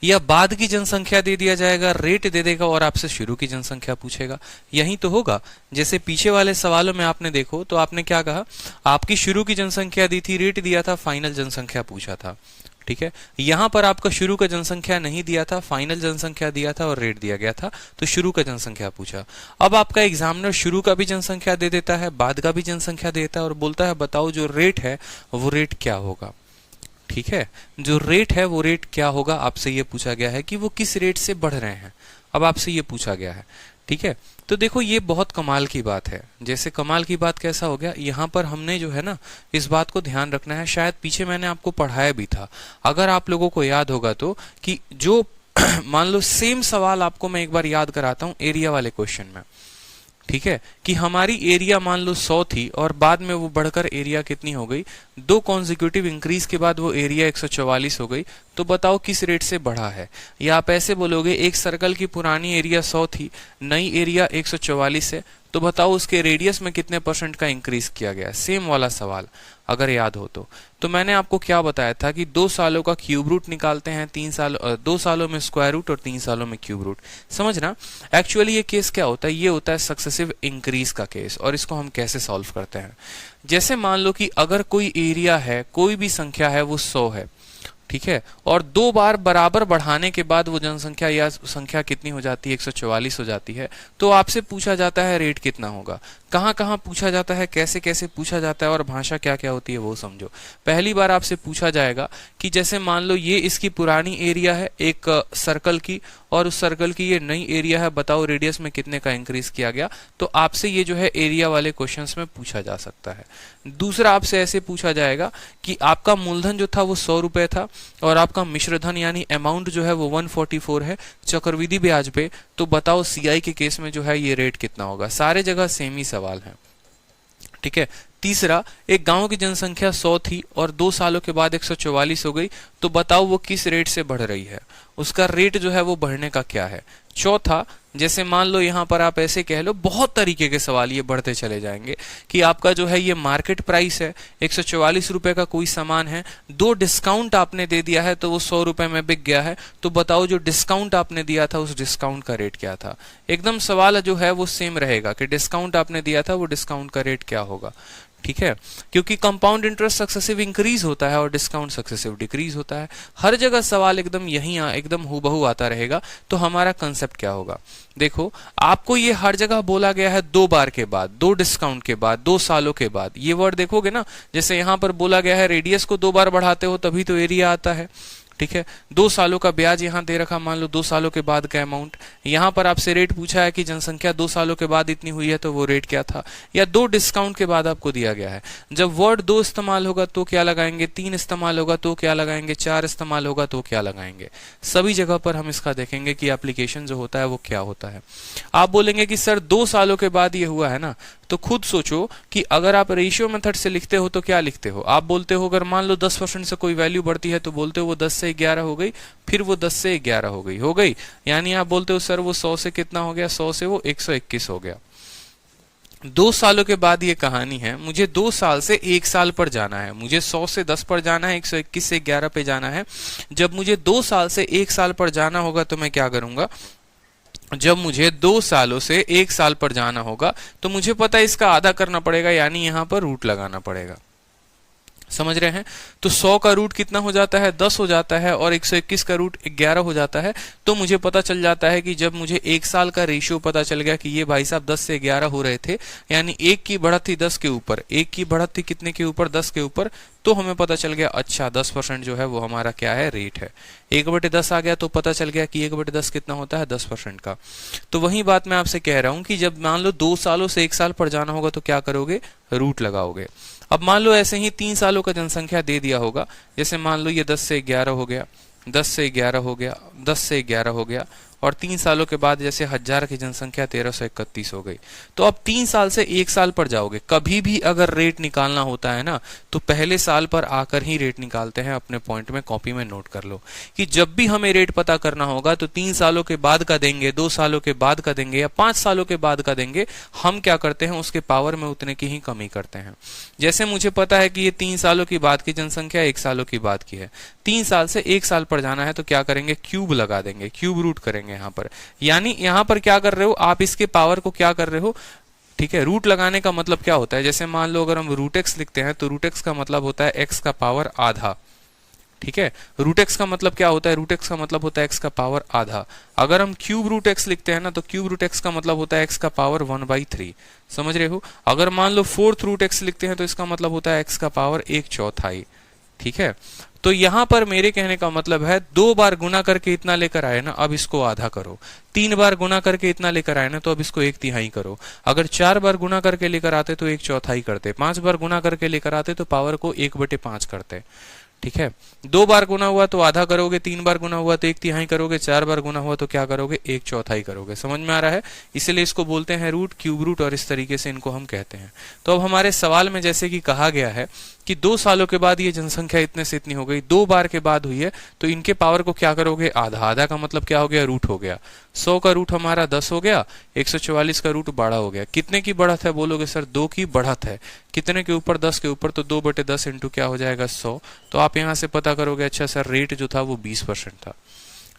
या बाद की जनसंख्या दे दिया जाएगा, रेट दे देगा और आपसे शुरू की जनसंख्या पूछेगा। यही तो होगा। जैसे पीछे वाले सवालों में आपने देखो तो आपने क्या कहा, आपकी शुरू की जनसंख्या दी थी, रेट दिया था, फाइनल जनसंख्या पूछा था। ठीक है, यहां पर आपका शुरू का जनसंख्या नहीं दिया था, फाइनल जनसंख्या दिया था और रेट दिया गया था, तो शुरू का जनसंख्या पूछा। अब आपका एग्जामिनर शुरू का भी जनसंख्या दे देता है, बाद का भी जनसंख्या देता है और बोलता है बताओ जो रेट है वो रेट क्या होगा। ठीक है, जो रेट है वो रेट क्या होगा, आपसे ये पूछा गया है कि वो किस रेट से बढ़ रहे हैं, अब आपसे ये पूछा गया है। ठीक है, तो देखो ये बहुत कमाल की बात है। जैसे कमाल की बात कैसा हो गया, यहाँ पर हमने जो है ना इस बात को ध्यान रखना है, शायद पीछे मैंने आपको पढ़ाया भी था, अगर आप लोगों को याद होगा तो, कि जो मान लो सेम सवाल आपको मैं एक बार याद कराता हूँ एरिया वाले क्वेश्चन में। ठीक है, कि हमारी एरिया मान लो 100 थी और बाद में वो बढ़कर एरिया कितनी हो गई, 2 कॉन्जिक्यूटिव इंक्रीज के बाद वो एरिया 144 हो गई। तो बताओ किस रेट से बढ़ा है। या आप ऐसे बोलोगे एक सर्कल की पुरानी एरिया 100 थी, नई एरिया 144 है, तो बताओ उसके रेडियस में कितने % का इंक्रीज किया गया। सेम वाला सवाल अगर याद हो तो मैंने आपको क्या बताया था कि 2 सालों का क्यूब रूट निकालते हैं, 2 सालों में स्क्वायर रूट और 3 सालों में क्यूब रूट। समझना, एक्चुअली ये केस क्या होता है, ये होता है सक्सेसिव इंक्रीज का केस। और इसको हम कैसे सॉल्व करते हैं, जैसे मान लो कि अगर कोई एरिया है, कोई भी संख्या है वो 100 है, ठीक है, और 2 बार बराबर बढ़ाने के बाद वो जनसंख्या या संख्या कितनी हो जाती है, 144 हो जाती है। तो आपसे पूछा जाता है रेट कितना होगा। कहाँ कहाँ पूछा जाता है, कैसे कैसे पूछा जाता है और भाषा क्या क्या होती है वो समझो। पहली बार आपसे पूछा जाएगा कि जैसे मान लो ये इसकी पुरानी एरिया है एक सर्कल की, और उस सर्कल की ये नई एरिया है, बताओ रेडियस में कितने का इंक्रीज किया गया। तो आपसे ये जो है एरिया वाले क्वेश्चंस में पूछा जा सकता है। दूसरा आपसे ऐसे पूछा जाएगा कि आपका मूलधन जो था वो 100 रुपए था और आपका मिश्रधन यानी अमाउंट जो है वो 144 है चक्रवृद्धि ब्याज पे, तो बताओ सीआई के केस में जो है ये रेट कितना होगा। सारे जगह सेम ही सवाल है। ठीक है, तीसरा, एक गांव की जनसंख्या 100 थी और 2 सालों के बाद 144 हो गई, तो बताओ वो किस रेट से बढ़ रही है, उसका रेट जो है वो बढ़ने का क्या है। चौथा, जैसे मान लो यहाँ पर आप ऐसे कह लो, बहुत तरीके के सवाल ये बढ़ते चले जाएंगे कि आपका जो है ये मार्केट प्राइस है, 144 रुपए का कोई सामान है, 2 डिस्काउंट आपने दे दिया है तो वो 100 रुपए में बिक गया है, तो बताओ जो डिस्काउंट आपने दिया था उस डिस्काउंट का रेट क्या था। एकदम सवाल जो है वो सेम रहेगा कि डिस्काउंट आपने दिया था वो डिस्काउंट का रेट क्या होगा। ठीक है, क्योंकि कंपाउंड इंटरेस्ट सक्सेसिव इंक्रीज होता है और डिस्काउंट सक्सेसिव डिक्रीज होता है। हर जगह सवाल एकदम यही एकदम हूबहू आता रहेगा। तो हमारा कंसेप्ट क्या होगा, देखो आपको ये हर जगह बोला गया है 2 बार के बाद, 2 डिस्काउंट के बाद, 2 सालों के बाद। ये वर्ड देखोगे ना, जैसे यहाँ पर बोला गया है रेडियस को 2 बार बढ़ाते हो तभी तो एरिया आता है। ठीक है। 2 सालों का ब्याज यहाँ दे रखा, मान लो 2 सालों के बाद का अमाउंट। यहाँ पर आपसे रेट पूछा है कि जनसंख्या 2 सालों के बाद इतनी हुई है, तो वो रेट क्या था, या 2 डिस्काउंट के बाद आपको दिया गया है। जब वर्ड 2 इस्तेमाल होगा तो क्या लगाएंगे, 3 इस्तेमाल होगा तो क्या लगाएंगे, 4 इस्तेमाल होगा तो क्या लगाएंगे। सभी जगह पर हम इसका देखेंगे कि एप्लीकेशन जो होता है वो क्या होता है। आप बोलेंगे कि सर 2 सालों के बाद ये हुआ है ना, तो खुद सोचो कि अगर आप रेशियो मेथड से लिखते हो तो क्या लिखते हो। आप बोलते हो अगर मान लो 10% से कोई वैल्यू बढ़ती है तो बोलते हो वो 10 से 11 हो गई, फिर वो 10 से 11 हो गई, यानी आप बोलते हो सर वो 100 से कितना हो गया, 100 से वो 121 हो गया। 2 सालों के बाद ये कहानी है, मुझे 2 साल से 1 साल पर जाना है, मुझे 100 से 10 पर जाना है, 121 से 11 पे जाना है। जब मुझे 2 साल से 1 साल पर जाना होगा तो मैं क्या करूंगा, जब मुझे 2 सालों से 1 साल पर जाना होगा तो मुझे पता है इसका आधा करना पड़ेगा, यानी यहां पर रूट लगाना पड़ेगा। समझ रहे हैं। तो 100 का रूट कितना हो जाता है, 10 हो जाता है, और 121 का रूट 11 हो जाता है। तो मुझे पता चल जाता है कि जब मुझे 1 साल का रेशियो पता चल गया कि ये भाई साहब 10 से 11 हो रहे थे, यानी 1 की बढ़त थी 10 के ऊपर, 1 की बढ़त थी कितने के ऊपर, 10 के ऊपर, तो हमें पता चल गया अच्छा 10% जो है वो हमारा क्या है, रेट है। 1/10 आ गया तो पता चल गया कि 1/10 कितना होता है, 10% का। तो वही बात मैं आपसे कह रहा हूं कि जब मान लो 2 सालों से 1 साल पर जाना होगा तो क्या करोगे, रूट लगाओगे। अब मान लो ऐसे ही 3 सालों का जनसंख्या दे दिया होगा, जैसे मान लो ये 10 से 11 हो गया, 10 से 11 हो गया, 10 से 11 हो गया, और 3 सालों के बाद जैसे 1000 की जनसंख्या 1331 हो गई। तो अब 3 साल से 1 साल पर जाओगे। कभी भी अगर रेट निकालना होता है ना, तो पहले साल पर आकर ही रेट निकालते हैं। अपने पॉइंट में कॉपी में नोट कर लो कि जब भी हमें रेट पता करना होगा तो 3 सालों के बाद का देंगे, 2 सालों के बाद का देंगे, या 5 सालों के बाद का देंगे। हम क्या करते हैं, उसके पावर में उतने की ही कमी करते हैं। जैसे मुझे पता है कि ये 3 सालों की बाद की जनसंख्या 1 सालों की बाद की है, 3 साल से 1 साल पर जाना है तो क्या करेंगे, क्यूब लगा देंगे, क्यूब रूट करेंगे यहाँ पर। यानी यहाँ पर क्या कर रहे हो आप, इसके पावर को क्या कर रहे हो, ठीक है। रूट लगाने का मतलब क्या होता है, जैसे मान लो अगर हम रूट एक्स लिखते हैं तो रूट एक्स का मतलब होता है एक्स का पावर आधा, ठीक है। रूट एक्स का मतलब क्या होता है, रूट एक्स का मतलब होता है एक्स का पावर आधा। अगर हम क्यूब रूट एक्स लिखते हैं ना, तो क्यूब रूट एक्स का मतलब होता है एक्स का पावर 1/3। समझ रहे हो। अगर मान लो फोर्थ रूट एक्स लिखते हैं तो इसका मतलब होता है एक्स का पावर 1/4, ठीक है। तो यहां पर मेरे कहने का मतलब है 2 बार गुना करके इतना लेकर आए ना, अब इसको आधा करो। 3 बार गुना करके इतना लेकर आए ना, तो अब इसको 1/3 करो। अगर 4 बार गुना करके लेकर आते तो 1/4 करते, 5 बार गुना करके लेकर आते तो पावर को 1/5 करते, ठीक है। 2 बार गुना हुआ तो आधा करोगे, 3 बार गुना हुआ तो 1/3 करोगे, 4 बार गुना हुआ तो क्या करोगे, 1/4 करोगे। समझ में आ रहा है। इसलिए इसको बोलते हैं रूट, क्यूब रूट, और इस तरीके से इनको हम कहते हैं। तो अब हमारे सवाल में जैसे कि कहा गया है कि 2 सालों के बाद ये जनसंख्या इतने से इतनी हो गई, 2 बार के बाद हुई है, तो इनके पावर को क्या करोगे, आधा। आधा का मतलब क्या हो गया, रूट हो गया। 100 का रूट हमारा 10 हो गया, 144 का रूट 12 हो गया। कितने की बढ़त है बोलोगे सर, 2 की बढ़त है। कितने के ऊपर, 10 के ऊपर, तो 2/10 इंटू क्या हो जाएगा, 100। तो आप यहां से पता करोगे, अच्छा सर रेट जो था वो 20% था।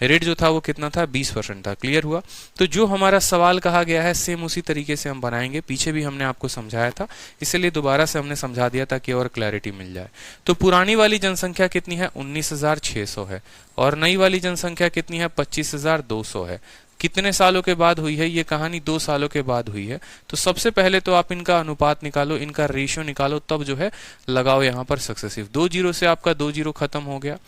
रेट जो था वो कितना था, 20% था। क्लियर हुआ। तो जो हमारा सवाल कहा गया है सेम उसी तरीके से हम बनाएंगे। पीछे भी हमने आपको समझाया था, इसलिए दोबारा से हमने समझा दिया ताकि और क्लैरिटी मिल जाए। तो पुरानी वाली जनसंख्या कितनी है, 19,600 है, और नई वाली जनसंख्या कितनी है, 25,200 है। कितने सालों के बाद हुई है ये कहानी, 2 सालों के बाद हुई है। तो सबसे पहले तो आप इनका अनुपात निकालो, इनका रेशियो निकालो, तब जो है लगाओ यहाँ पर सक्सेसिव। 2 जीरो से आपका 2 जीरो खत्म हो गया।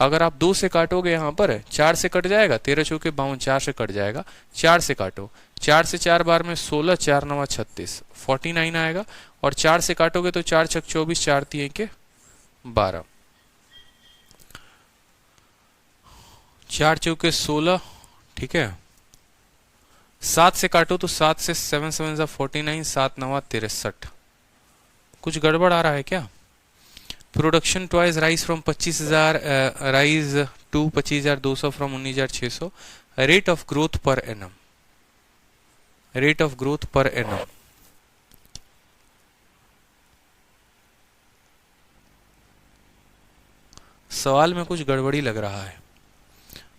अगर आप 2 से काटोगे यहाँ पर 4 से कट जाएगा, 13 चौके 52, 4 से कट जाएगा, 4 से काटो, 4 से 4 बार में 16, 4 9 36, 49 आएगा। और 4 से काटोगे तो 4 छक 24, 4 3 के 12, 4 चौके 16, ठीक है। 7 से काटो तो 7 से 7 7 49, 7 9 63। कुछ गड़बड़ आ रहा है क्या। Production twice rise from 25,000 rise to 25,200 from 19,600। Rate of growth per annum, rate of growth per annum. सवाल में कुछ गड़बड़ी लग रहा है।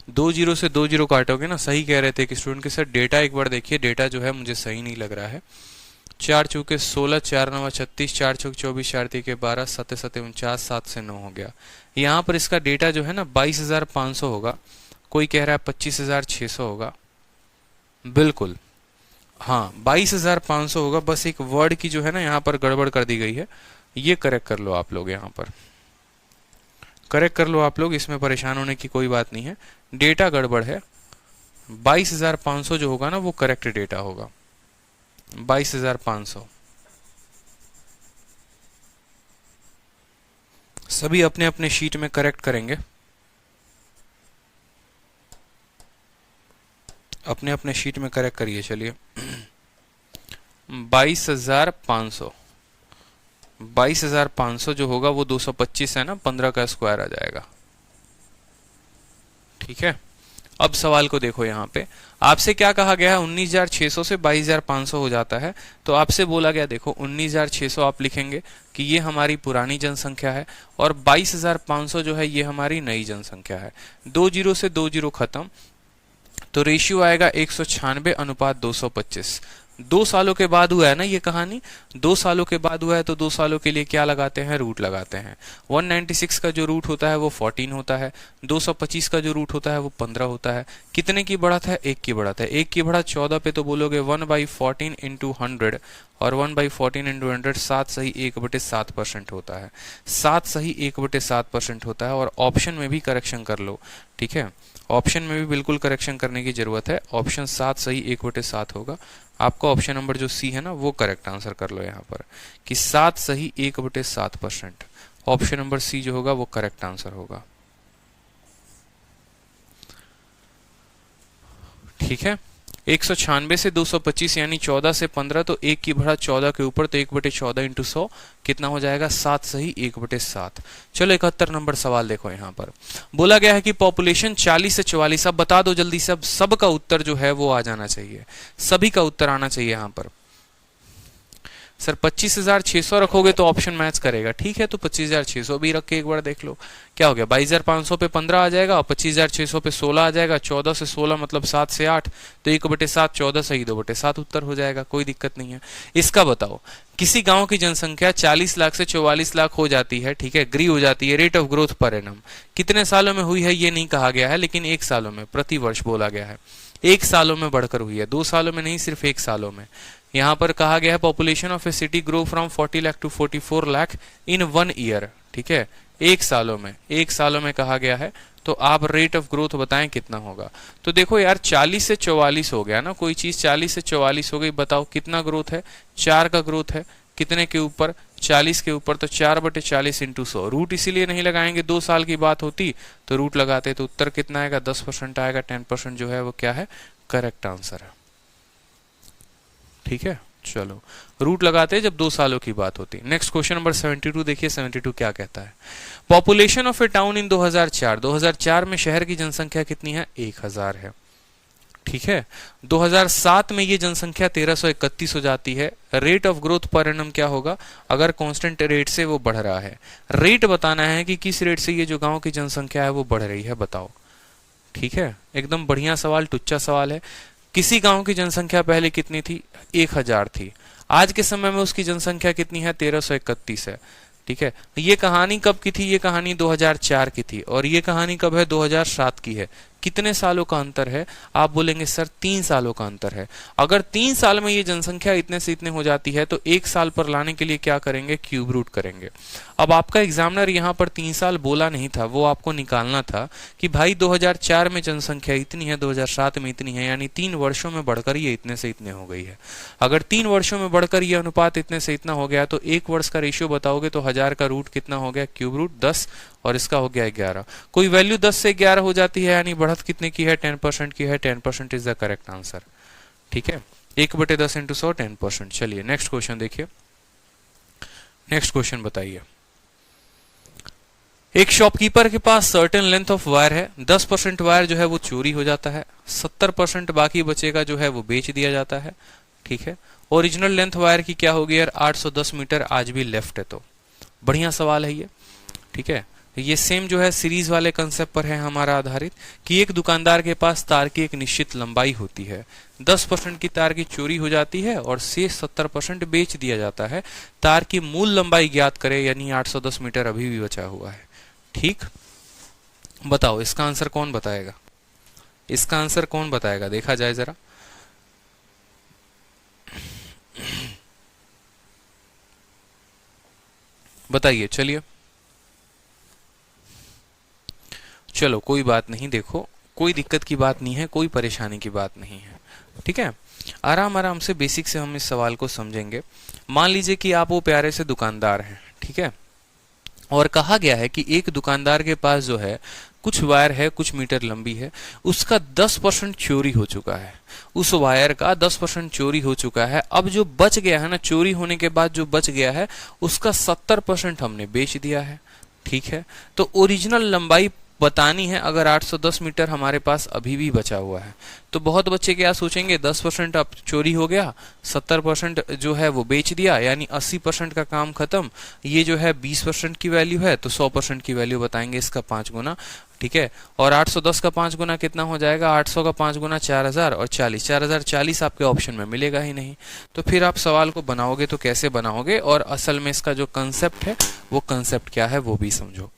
2 जीरो से 2 जीरो काटोगे ना, सही कह रहे थे कि स्टूडेंट के सर डेटा एक बार देखिए, डेटा जो है मुझे सही नहीं लग रहा है। 4 चौके 16, 4 9 36, 4 चौक 24, 4 3 12, 7 7 49, 7 से 9 हो गया। यहाँ पर इसका डेटा जो है ना 22,500 होगा, कोई कह रहा है 25,600 होगा। बिल्कुल हाँ 22,500 होगा। बस एक वर्ड की जो है ना यहाँ पर गड़बड़ कर दी गई है, ये करेक्ट कर लो आप लोग यहाँ पर। करेक्ट कर लो आप लोग, इसमें परेशान होने की कोई बात नहीं है। डेटा गड़बड़ है, 22,500 जो होगा ना वो करेक्ट डेटा होगा, 22,500। सभी अपने अपने शीट में करेक्ट करेंगे, अपने अपने शीट में करेक्ट करिए। चलिए 22,500, 22,500 जो होगा वो 225 है ना, 15 का स्क्वायर आ जाएगा। ठीक है, अब सवाल को देखो, यहाँ पे आपसे क्या कहा गया है, 19,600 से 22,500 हो जाता है। तो आपसे बोला गया, देखो 19,600 आप लिखेंगे कि ये हमारी पुरानी जनसंख्या है, और 22,500 जो है ये हमारी नई जनसंख्या है। 2 जीरो से 2 जीरो खत्म, तो रेशियो आएगा 196:225। 2 सालों के बाद हुआ है ना ये कहानी, 2 सालों के बाद हुआ है, तो 2 सालों के लिए क्या लगाते हैं, रूट लगाते हैं। 196 का जो रूट होता है वो 14 होता है, 225 का जो रूट होता है वो 15 होता है। कितने की बढ़त है, 1 की बढ़त है। 1 की बढ़त 14 पे, तो बोलोगे 1/14 इंटू 100, और 1/14 इंटू 100 7 सही 1/7% होता है। 7 सही 1/7% होता है, और ऑप्शन में भी करेक्शन कर लो। ठीक है, ऑप्शन में भी बिल्कुल करेक्शन करने की जरूरत है। ऑप्शन 7 सही 1/7 होगा। आपका ऑप्शन नंबर जो सी है ना वो करेक्ट आंसर कर लो यहाँ पर, कि 7 सही 1/7%। ऑप्शन नंबर सी जो होगा वो करेक्ट आंसर होगा। ठीक है, 196 से 225 यानी 14 से 15, तो 1 की बढ़त 14 के ऊपर, तो 1/14 इंटू 100 कितना हो जाएगा, 7 सही 1/7। चलो 71 नंबर सवाल देखो, यहाँ पर बोला गया है कि पॉपुलेशन 40 से 44, अब बता दो जल्दी से, अब सबका उत्तर जो है वो आ जाना चाहिए, सभी का उत्तर आना चाहिए यहाँ पर। सर 25,600 रखोगे तो ऑप्शन मैच करेगा, ठीक है, तो 25,600 भी रख के एक बार देख लो। क्या हो गया, 22,500 पे 15 आ जाएगा, और 25,600 पे 16 आ जाएगा। 14 से 16 मतलब 7 से 8, तो 1/7, 14 सही 2/7 उत्तर हो जाएगा, कोई दिक्कत नहीं है। इसका बताओ, किसी गांव की जनसंख्या 40 लाख से 44 लाख हो जाती है, ठीक है, ग्री हो जाती है, rate of growth per annum कितने सालों में हुई है ये नहीं कहा गया है, लेकिन 1 सालों में, प्रति वर्ष बोला गया है। 1 सालों में बढ़कर हुई है, 2 सालों में नहीं, सिर्फ 1 सालों में। यहाँ पर कहा गया है population of a city grow from 40 lakh to 44 lakh in 1 year. ठीक है, 1 सालों में, 1 सालों में कहा गया है। तो आप रेट ऑफ ग्रोथ बताएं कितना होगा। तो देखो यार 40 से 44 हो गया ना, कोई चीज 40 से 44 हो गई, बताओ कितना ग्रोथ है, 4 का ग्रोथ है। कितने के ऊपर, 40 के ऊपर, तो 4/40 इंटू 100। रूट इसीलिए नहीं लगाएंगे, 2 साल की बात होती तो रूट लगाते, तो उत्तर कितना आएगा, 10% आएगा। 10% जो है वो क्या है, करेक्ट आंसर है। ठीक है, चलो रूट लगाते हैं जब 2 सालों की बात होती है। नेक्स्ट क्वेश्चन नंबर 72 देखिए, 72 क्या कहता है। Population of A town in 2004, 2004 में शहर की जनसंख्या कितनी है, 1000 है। ठीक है, 2007 में ये जनसंख्या 1331 हो जाती है। Rate of growth per annum क्या होगा, अगर कांस्टेंट रेट से वो बढ़ रहा है। रेट बताना है कि किस रेट से ये जो गांव की जनसंख्या है वो बढ़ रही है, बताओ। ठीक है, एकदम बढ़िया सवाल, टुच्चा सवाल है। किसी गांव की जनसंख्या पहले कितनी थी, 1000 थी। आज के समय में उसकी जनसंख्या कितनी है, 1331 है। ठीक है, ये कहानी कब की थी, ये कहानी 2004 की थी, और ये कहानी कब है, 2007 की है। कितने सालों का अंतर है, आप बोलेंगे सर 3 सालों का अंतर है। अगर 3 साल में ये जनसंख्या इतने से इतने हो जाती है, तो 1 साल पर लाने के लिए क्या करेंगे, क्यूब रूट करेंगे। अब आपका एग्जामिनर यहाँ पर 3 साल बोला नहीं था, वो आपको निकालना था कि भाई 2004 में जनसंख्या इतनी है, 2007 में इतनी है, यानी 3 वर्षों में बढ़कर ये इतने से इतने हो गई है। अगर 3 वर्षों में बढ़कर ये अनुपात इतने से इतना हो गया, तो 1 वर्ष का रेशियो बताओगे तो 1000 का रूट कितना हो गया, क्यूब रूट 10, और इसका हो गया 11। कोई वैल्यू 10 से 11 हो जाती है, यानी बढ़त कितने की है, 10% की है। 10% इज द करेक्ट आंसर। ठीक है, 1/10 इंटू 100 10%। चलिए नेक्स्ट क्वेश्चन देखिए, नेक्स्ट क्वेश्चन बताइए। एक शॉपकीपर के पास सर्टेन लेंथ ऑफ वायर है, 10% वायर जो है वो चोरी हो जाता है, 70% बाकी बचेगा जो है वो बेच दिया जाता है। ठीक है, ओरिजिनल लेंथ वायर की क्या होगी यार, 810 मीटर आज भी लेफ्ट है। तो बढ़िया सवाल है ये। ठीक है, ये सेम जो है सीरीज वाले कंसेप्ट पर है हमारा आधारित, कि एक दुकानदार के पास तार की एक निश्चित लंबाई होती है, 10% की तार की चोरी हो जाती है और शेष 70% बेच दिया जाता है। तार की मूल लंबाई ज्ञात करें, यानी 810 मीटर अभी भी बचा हुआ है। ठीक, बताओ इसका आंसर कौन बताएगा, इसका आंसर कौन बताएगा, देखा जाए जरा। बताइए, चलिए चलो कोई बात नहीं, देखो कोई दिक्कत की बात नहीं है, कोई परेशानी की बात नहीं है, ठीक है। आराम आराम से बेसिक से हम इस सवाल को समझेंगे। मान लीजिए कि आप वो प्यारे से दुकानदार हैं, ठीक है, और कहा गया है कि एक दुकानदार के पास जो है कुछ वायर है, कुछ मीटर लंबी है, उसका 10% चोरी हो चुका है, उस वायर का 10% चोरी हो चुका है। अब जो बच गया है ना, चोरी होने के बाद जो बच गया है उसका 70% हमने बेच दिया है, ठीक है। तो ओरिजिनल लंबाई बतानी है। अगर 810 मीटर हमारे पास अभी भी बचा हुआ है तो बहुत बच्चे क्या सोचेंगे, 10% अब चोरी हो गया, 70% जो है वो बेच दिया, यानी 80% का काम खत्म। ये जो है 20% की वैल्यू है तो 100% की वैल्यू बताएंगे इसका 5 गुना, ठीक है। और 810 का 5 गुना कितना हो जाएगा, 800 का 5 गुना 4000 और 4040 आपके ऑप्शन में मिलेगा ही नहीं। तो फिर आप सवाल को बनाओगे तो कैसे बनाओगे, और असल में इसका जो कंसेप्ट है वो कंसेप्ट क्या है वो भी समझो,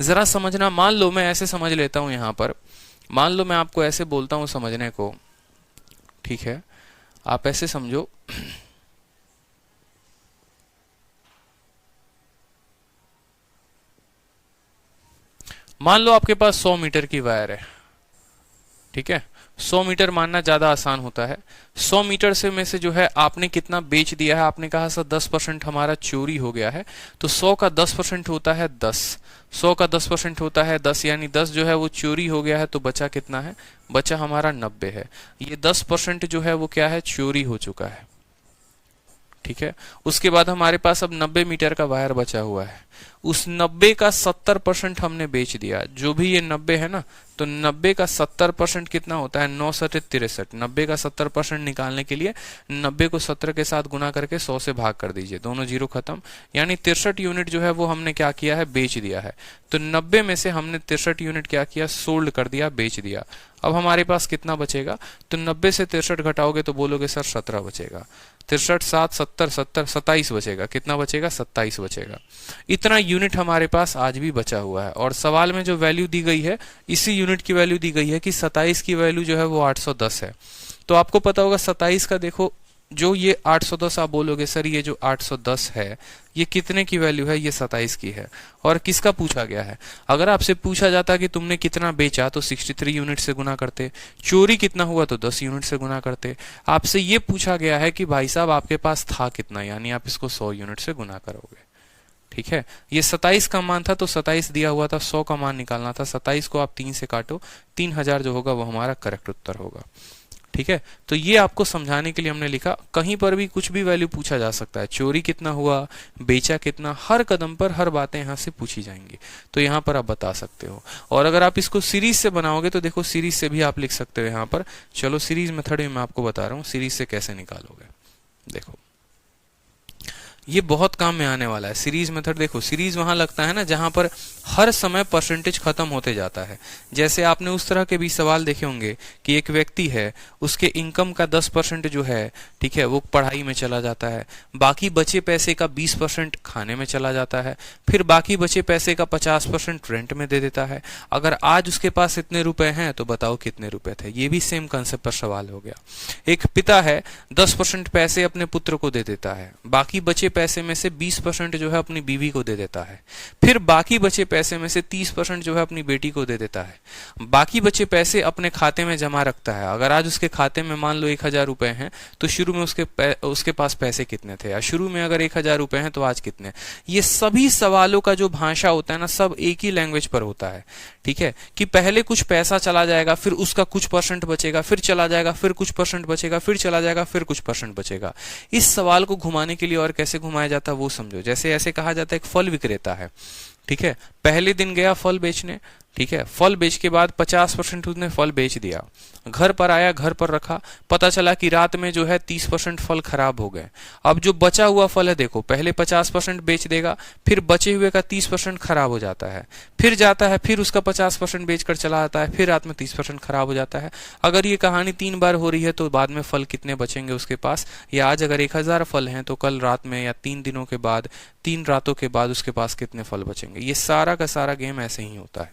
जरा समझना। मान लो मैं ऐसे समझ लेता हूं, यहां पर मान लो मैं आपको ऐसे बोलता हूं समझने को, ठीक है, आप ऐसे समझो। मान लो आपके पास 100 मीटर की वायर है, ठीक है, 100 मीटर मानना ज्यादा आसान होता है। 100 मीटर से में से जो है आपने कितना बेच दिया है, आपने कहा सर 10% हमारा चोरी हो गया है, तो 100 का 10% होता है 10, 100 का 10% होता है 10, यानी 10 जो है वो चोरी हो गया है, तो बचा कितना है, बचा हमारा 90 है। ये 10% जो है वो क्या है, चोरी हो चुका है, ठीक है। उसके बाद हमारे पास अब 90 मीटर का वायर बचा हुआ है, उस 90 का 70% हमने बेच दिया। जो भी ये 90 है ना, तो 90 का 70% कितना होता है, 9 सटे 63। 90 का 70% निकालने के लिए 90 को 17 के साथ गुना करके 100 से भाग कर दीजिए, दोनों जीरो खत्म, यानी 63 यूनिट जो है वो हमने क्या किया है, बेच दिया है। तो 90 में से हमने 63 यूनिट क्या किया, सोल्ड कर दिया, बेच दिया। अब हमारे पास कितना बचेगा, तो 90 से 63 घटाओगे तो बोलोगे सर 17 बचेगा। 63 7 70 70 27 बचेगा। कितना बचेगा, 27 बचेगा। इतना यूनिट हमारे पास आज भी बचा हुआ है, और सवाल में जो वैल्यू दी गई है, इसी यूनिट की वैल्यू दी गई है कि 27 की वैल्यू जो है वो 810 है। तो आपको पता होगा 27 का, देखो जो ये 810 आप बोलोगे सर ये जो 810 है ये कितने की वैल्यू है, ये 27 की है। और किसका पूछा गया है, अगर आपसे पूछा जाता कि तुमने कितना बेचा तो 63 यूनिट से गुना करते, चोरी कितना हुआ तो 10 यूनिट से गुना करते। आपसे ये पूछा गया है कि भाई साहब आपके पास था कितना, यानी आप इसको 100 यूनिट से गुना करोगे, ठीक है। ये 27 का मान था तो 27 दिया हुआ था, 100 का मान निकालना था। 27 को आप 3 से काटो, 3000 जो होगा वो हमारा करेक्ट उत्तर होगा, ठीक है। तो ये आपको समझाने के लिए हमने लिखा, कहीं पर भी कुछ भी वैल्यू पूछा जा सकता है, चोरी कितना हुआ, बेचा कितना, हर कदम पर हर बातें यहां से पूछी जाएंगी, तो यहां पर आप बता सकते हो। और अगर आप इसको सीरीज से बनाओगे तो देखो सीरीज से भी आप लिख सकते हो यहां पर। चलो सीरीज मेथड में मैं आपको बता रहा हूं सीरीज से कैसे निकालोगे। देखो ये बहुत काम में आने वाला है सीरीज मेथड। देखो सीरीज वहां लगता है ना जहां पर हर समय परसेंटेज खत्म होते जाता है। जैसे आपने उस तरह के भी सवाल देखे होंगे कि एक व्यक्ति है, उसके इनकम का 10% जो है, ठीक है, वो पढ़ाई में चला जाता है, बाकी बचे पैसे का 20% खाने में चला जाता है, फिर बाकी बचे पैसे का 50% रेंट में दे देता है। अगर आज उसके पास इतने रुपए हैं तो बताओ कितने रुपए थे। ये भी सेम कंसेप्ट पर सवाल हो गया। एक पिता है, 10% पैसे अपने पुत्र को दे देता है, बाकी बचे पैसे में से 20% जो है अपनी बीवी को दे देता है, फिर बाकी बचे पैसे में से 30% जो है अपनी बेटी को दे देता है, बाकी बचे पैसे अपने खाते में जमा रखता है। अगर आज उसके खाते में मान लो 1000 रुपए हैं तो शुरू में उसके पास पैसे कितने थे, या शुरू में अगर 1000 रुपए हैं तो आज कितने। ये सभी सवालों का जो भाषा होता है ना, सब एक ही लैंग्वेज पर होता है, ठीक है, कि पहले कुछ पैसा चला जाएगा, फिर उसका कुछ परसेंट बचेगा, फिर चला जाएगा, फिर कुछ परसेंट बचेगा, फिर चला जाएगा, फिर कुछ परसेंट बचेगा। इस सवाल को घुमाने के लिए और कैसे घुमाया जाता है वो समझो। जैसे ऐसे कहा जाता है एक फल विक्रेता है, ठीक है, पहले दिन गया फल बेचने, ठीक है, फल बेच के बाद 50% उसने फल बेच दिया, घर पर आया, घर पर रखा, पता चला कि रात में जो है 30% फल खराब हो गए। अब जो बचा हुआ फल है, देखो पहले 50% बेच देगा, फिर बचे हुए का 30% खराब हो जाता है, फिर जाता है, फिर उसका 50% बेचकर चला आता है, फिर रात में 30% खराब हो जाता है। अगर ये कहानी 3 बार हो रही है तो बाद में फल कितने बचेंगे उसके पास, या आज अगर 1000 फल हैं तो कल रात में या 3 दिनों के बाद, 3 रातों के बाद उसके पास कितने फल बचेंगे। ये सारा का सारा गेम ऐसे ही होता है,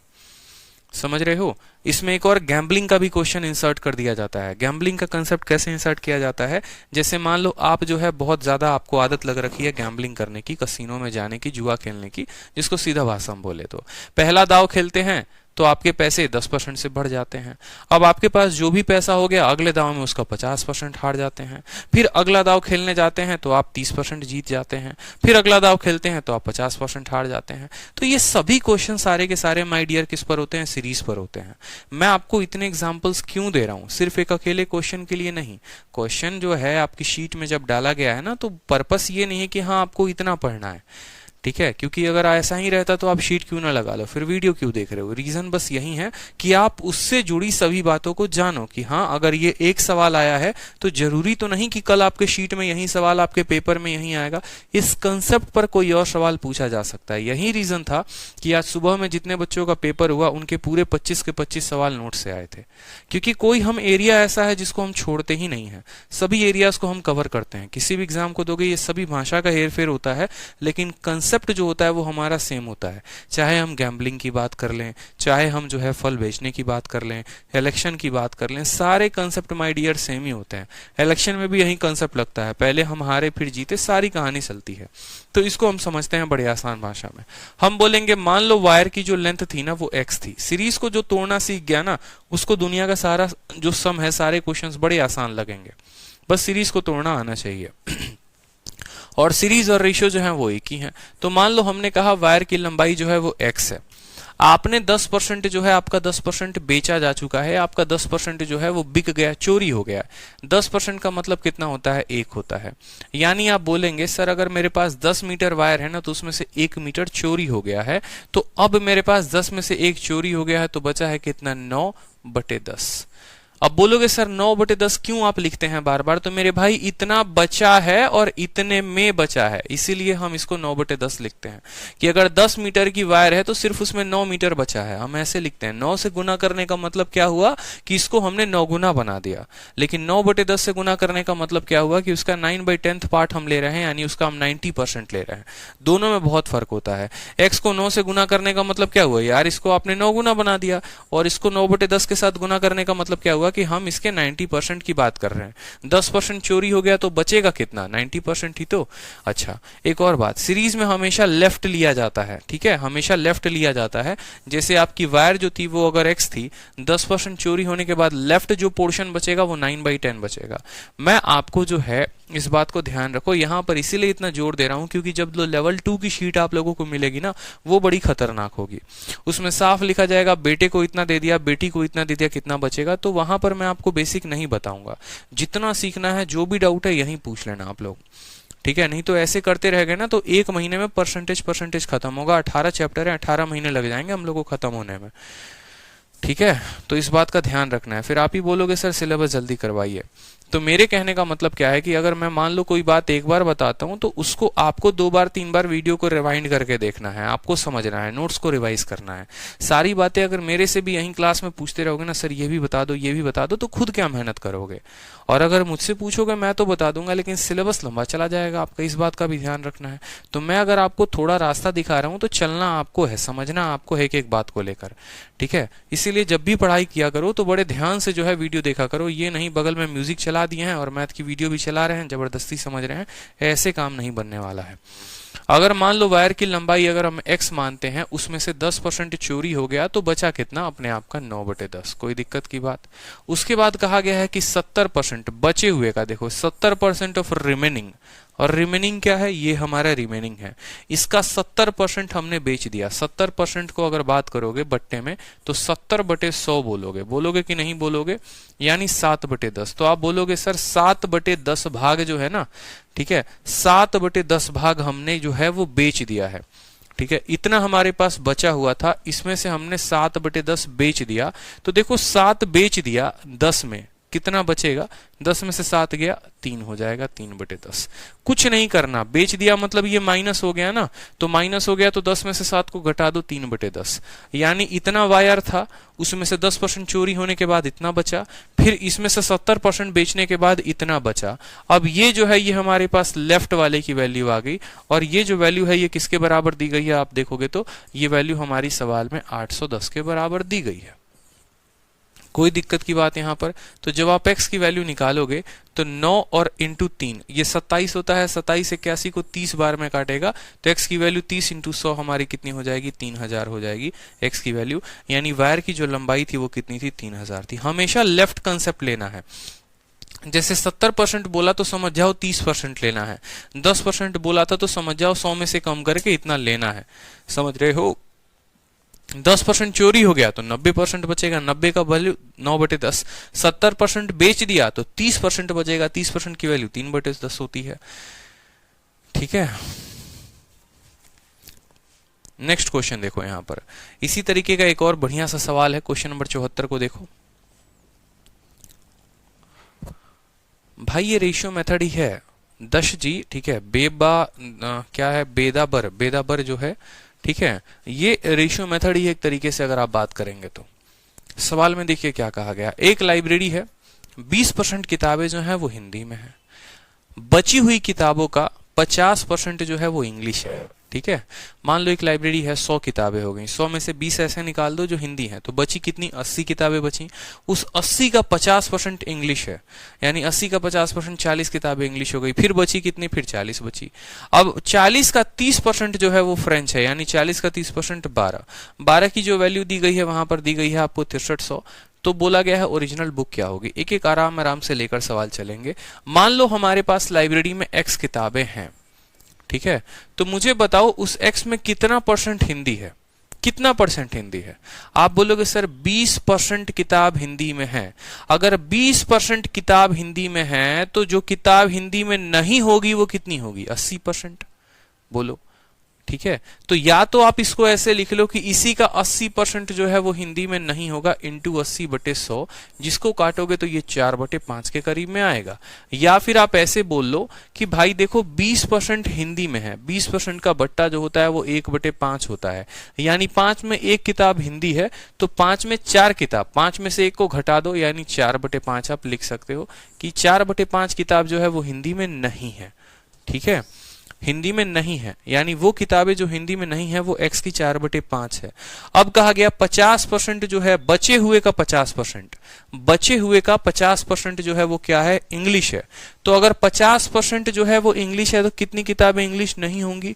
समझ रहे हो। इसमें एक और गैम्बलिंग का भी क्वेश्चन इंसर्ट कर दिया जाता है। गैम्बलिंग का कंसेप्ट कैसे इंसर्ट किया जाता है, जैसे मान लो आप जो है बहुत ज्यादा आपको आदत लग रखी है गैम्बलिंग करने की, कसिनो में जाने की, जुआ खेलने की, जिसको सीधा भाषा में बोले तो पहला दाव खेलते हैं तो आपके पैसे 10% से बढ़ जाते हैं। अब आपके पास जो भी पैसा हो गया अगले दाव में उसका 50% हार जाते हैं। फिर अगला दाव खेलने जाते हैं तो आप 30% जीत जाते हैं। फिर अगला दाव खेलते हैं तो आप 50% हार जाते हैं। तो ये सभी क्वेश्चन सारे के सारे माय डियर किस पर होते हैं? सीरीज पर होते हैं। मैं आपको इतने एग्जांपल्स क्यों दे रहा हूं? सिर्फ एक अकेले क्वेश्चन के लिए नहीं। क्वेश्चन जो है आपकी शीट में जब डाला गया है ना, तो पर्पस ये नहीं है कि हाँ आपको इतना पढ़ना है, ठीक है? क्योंकि अगर ऐसा ही रहता तो आप शीट क्यों ना लगा लो, फिर वीडियो क्यों देख रहे हो? रीजन बस यही है कि आप उससे जुड़ी सभी बातों को जानो कि हाँ अगर ये एक सवाल आया है तो जरूरी तो नहीं कि कल आपके शीट में यही सवाल आपके पेपर में यही आएगा। इस कंसेप्ट पर कोई और सवाल पूछा जा सकता है। यही रीजन था कि आज सुबह में जितने बच्चों का पेपर हुआ उनके पूरे 25 के 25 सवाल नोट से आए थे, क्योंकि कोई हम एरिया ऐसा है जिसको हम छोड़ते ही नहीं है। सभी एरियाज को हम कवर करते हैं। किसी भी एग्जाम को दोगे, ये सभी भाषा का हेरफेर होता है, लेकिन कंसेप्ट जो होता है वो हमारा सेम होता है। चाहे हम गैम्बलिंग की बात कर लें, चाहे हम जो है फल बेचने की बात कर लें, इलेक्शन की बात कर लें, सारे कंसेप्ट माय डियर सेम ही होते हैं। इलेक्शन में भी यही कंसेप्ट लगता है, पहले हम हारे फिर जीते, सारी कहानी चलती है। तो इसको हम समझते हैं बड़े आसान भाषा में। हम बोलेंगे मान लो वायर की जो लेंथ थी ना वो x थी। सीरीज को जो तोड़ना सीख गया ना, उसको दुनिया का सारा जो सम है, सारे क्वेश्चंस बड़े आसान लगेंगे। बस सीरीज को तोड़ना आना चाहिए। और सीरीज और रेशियो जो है वो एक ही है। तो मान लो हमने कहा वायर की लंबाई जो है वो x है। आपने 10% जो है, आपका 10% बेचा जा चुका है, आपका 10% जो है वो बिक गया, चोरी हो गया। 10% का मतलब कितना होता है? 1 होता है। यानी आप बोलेंगे सर अगर मेरे पास 10 मीटर वायर है ना, तो उसमें से 1 मीटर चोरी हो गया है, तो अब मेरे पास 10 में से 1 चोरी हो गया है, तो बचा है कितना? 9/10। अब बोलोगे सर 9/10 क्यों आप लिखते हैं बार बार? तो मेरे भाई इतना बचा है और इतने में बचा है, इसीलिए हम इसको 9/10 लिखते हैं। कि अगर 10 मीटर की वायर है तो सिर्फ उसमें 9 मीटर बचा है, हम ऐसे लिखते हैं। 9 से गुना करने का मतलब क्या हुआ कि इसको हमने 9 गुना बना दिया। लेकिन 9/10 से गुना करने का मतलब क्या हुआ कि उसका 9/10 पार्ट हम ले रहे हैं, यानी उसका हम 90% ले रहे हैं। दोनों में बहुत फर्क होता है। x को 9 से गुना करने का मतलब क्या हुआ? यार इसको आपने 9 गुना बना दिया। और इसको 9/10 के साथ गुना करने का मतलब क्या हुआ कि हम इसके 90% की बात कर रहे हैं। 10% चोरी हो गया तो बचेगा कितना? 90% ही तो। अच्छा, एक और बात, सीरीज में हमेशा लेफ्ट लिया जाता है, ठीक है? हमेशा लेफ्ट लिया जाता है। जैसे आपकी वायर जो थी वो अगर x थी, 10% चोरी होने के बाद लेफ्ट जो पोर्शन बचेगा वो 9/10 बचेगा। मैं आपको जो है इस बात को ध्यान रखो, यहां पर इसीलिए इतना जोर दे रहा हूं क्योंकि जब लेवल 2 की शीट आप लोगों को मिलेगी ना, वो बड़ी खतरनाक होगी। उसमें साफ लिखा जाएगा बेटे को इतना दे दिया, बेटी को इतना दे दिया, कितना बचेगा। तो वहां पर मैं आपको बेसिक नहीं बताऊंगा। जितना सीखना है, जो भी डाउट है यहीं पूछ लेना आप लोग, ठीक है? नहीं तो ऐसे करते रह गए ना तो 1 महीने में परसेंटेज खत्म होगा। 18 चैप्टर है, 18 महीने लग जाएंगे हम लोग को खत्म होने में, ठीक है? तो इस बात का ध्यान रखना है। फिर आप ही बोलोगे सर सिलेबस जल्दी करवाइए। तो मेरे कहने का मतलब क्या है कि अगर मैं मान लो कोई बात एक बार बताता हूं तो उसको आपको 2 बार 3 बार वीडियो को रिवाइंड करके देखना है, आपको समझना है, नोट्स को रिवाइज करना है। सारी बातें अगर मेरे से भी यहीं क्लास में पूछते रहोगे ना, सर ये भी बता दो, ये भी बता दो, तो खुद क्या मेहनत करोगे? और अगर मुझसे पूछोगे मैं तो बता दूंगा, लेकिन सिलेबस लंबा चला जाएगा आपका। इस बात का भी ध्यान रखना है। तो मैं अगर आपको थोड़ा रास्ता दिखा रहा हूं तो चलना आपको है, समझना आपको है एक बात को लेकर, ठीक है? इसीलिए जब भी पढ़ाई किया करो तो बड़े ध्यान से जो है वीडियो देखा करो। ये नहीं बगल में म्यूजिक चला दिए हैं और मैथ की वीडियो भी चला रहे हैं, जबरदस्ती समझ रहे हैं, ऐसे काम नहीं बनने वाला है। अगर मान लो वायर की लंबाई अगर हम x मानते हैं, उसमें से 10% चोरी हो गया तो बचा कितना? अपने आप का 9/10। कोई दिक्कत की बात? उसके बाद कहा गया है कि 70% बचे हुए का, देखो 70% ऑफ रिमेनिंग, और रिमेनिंग क्या है? ये हमारा रिमेनिंग है। इसका 70% हमने बेच दिया। 70% को अगर बात करोगे बट्टे में तो 70/100 बोलोगे, बोलोगे कि नहीं बोलोगे? यानी 7/10। तो आप बोलोगे सर 7/10 भाग जो है ना, ठीक है, 7/10 भाग हमने जो है वो बेच दिया है, ठीक है? इतना हमारे पास बचा हुआ था, इसमें से हमने 7/10 बेच दिया। तो देखो 7 बेच दिया, 10 में कितना बचेगा? 10 में से 7 गया, 3 हो जाएगा, 3/10। कुछ नहीं करना, बेच दिया मतलब ये माइनस हो गया ना, तो माइनस हो गया तो 10 में से 7 को घटा दो, 3/10। यानी इतना वायर था, उसमें से 10% चोरी होने के बाद इतना बचा, फिर इसमें से 70% बेचने के बाद इतना बचा। अब ये जो है ये हमारे पास लेफ्ट वाले की वैल्यू आ गई, और ये जो वैल्यू है ये किसके बराबर दी गई है? आप देखोगे तो ये वैल्यू हमारी सवाल में 810 के बराबर दी गई है, कोई दिक्कत की बात यहाँ पर। तो जब आप x की वैल्यू निकालोगे तो 9 और इंटू 3 ये 27 होता है, 27 81 को 30 बार में काटेगा तो x की वैल्यू 30 इंटू 100 हमारी कितनी हो जाएगी, 3000 हो जाएगी x की वैल्यू। यानी वायर की जो लंबाई थी वो कितनी थी, 3000 थी। हमेशा लेफ्ट कंसेप्ट लेना है। जैसे 70% बोला तो समझ जाओ 30% लेना है, 10% बोला था तो समझ जाओ 100 में से कम करके इतना लेना है। समझ रहे हो? 10% चोरी हो गया तो 90% बचेगा, 90 का वैल्यू 9/10। 70% बेच दिया तो 30% बचेगा, 30% की वैल्यू 3/10 होती है। ठीक है, नेक्स्ट क्वेश्चन देखो यहां पर इसी तरीके का एक और बढ़िया सा सवाल है। क्वेश्चन नंबर 74 को देखो भाई, ये रेशियो मेथड ही है 10 जी। ठीक है, क्या है, बेदाबर जो है, ठीक है, ये रेशियो मेथड ही एक तरीके से अगर आप बात करेंगे तो। सवाल में देखिए क्या कहा गया, एक लाइब्रेरी है, 20% किताबें जो है वो हिंदी में है, बची हुई किताबों का 50% जो है वो इंग्लिश है। ठीक है, मान लो एक लाइब्रेरी है, 100 किताबें हो गई, 100 में से 20 ऐसे निकाल दो जो हिंदी है, तो बची कितनी, 80 किताबें बची। उस 80 का 50% इंग्लिश है, यानी 80 का 50% 40 किताबें इंग्लिश हो गई। फिर बची कितनी, फिर 40 बची। अब 40 का 30% जो है वो फ्रेंच है, यानी 40 का 30% 12 की जो वैल्यू दी गई है वहां पर दी गई है आपको 6300। तो बोला गया है ओरिजिनल बुक क्या होगी। एक एक आराम से लेकर सवाल चलेंगे। मान लो हमारे पास लाइब्रेरी में x किताबें हैं, ठीक है, तो मुझे बताओ उस x में कितना % हिंदी है, कितना % हिंदी है। आप बोलोगे सर 20% किताब हिंदी में है। अगर 20% किताब हिंदी में है तो जो किताब हिंदी में नहीं होगी वो कितनी होगी, 80%। बोलो, ठीक है। तो या तो आप इसको ऐसे लिख लो कि इसी का 80% जो है वो हिंदी में नहीं होगा, इंटू 80/100, जिसको काटोगे तो ये 4/5 के करीब में आएगा। या फिर आप ऐसे बोल लो कि भाई देखो 20% हिंदी में है, 20% का बट्टा जो होता है वो 1/5 होता है, यानी 5 में एक किताब हिंदी है तो 5 में 4 किताब, 5 में से एक को घटा दो यानी 4/5 आप लिख सकते हो कि 4/5 किताब जो है वो हिंदी में नहीं है। ठीक है, हिंदी में नहीं है, यानी वो किताबें जो हिंदी में नहीं है वो x की 4/5 है। अब कहा गया 50% जो है, बचे हुए का 50%, बचे हुए का 50% जो है वो क्या है, इंग्लिश है। तो अगर 50% जो है वो इंग्लिश है तो कितनी किताबें इंग्लिश नहीं होंगी,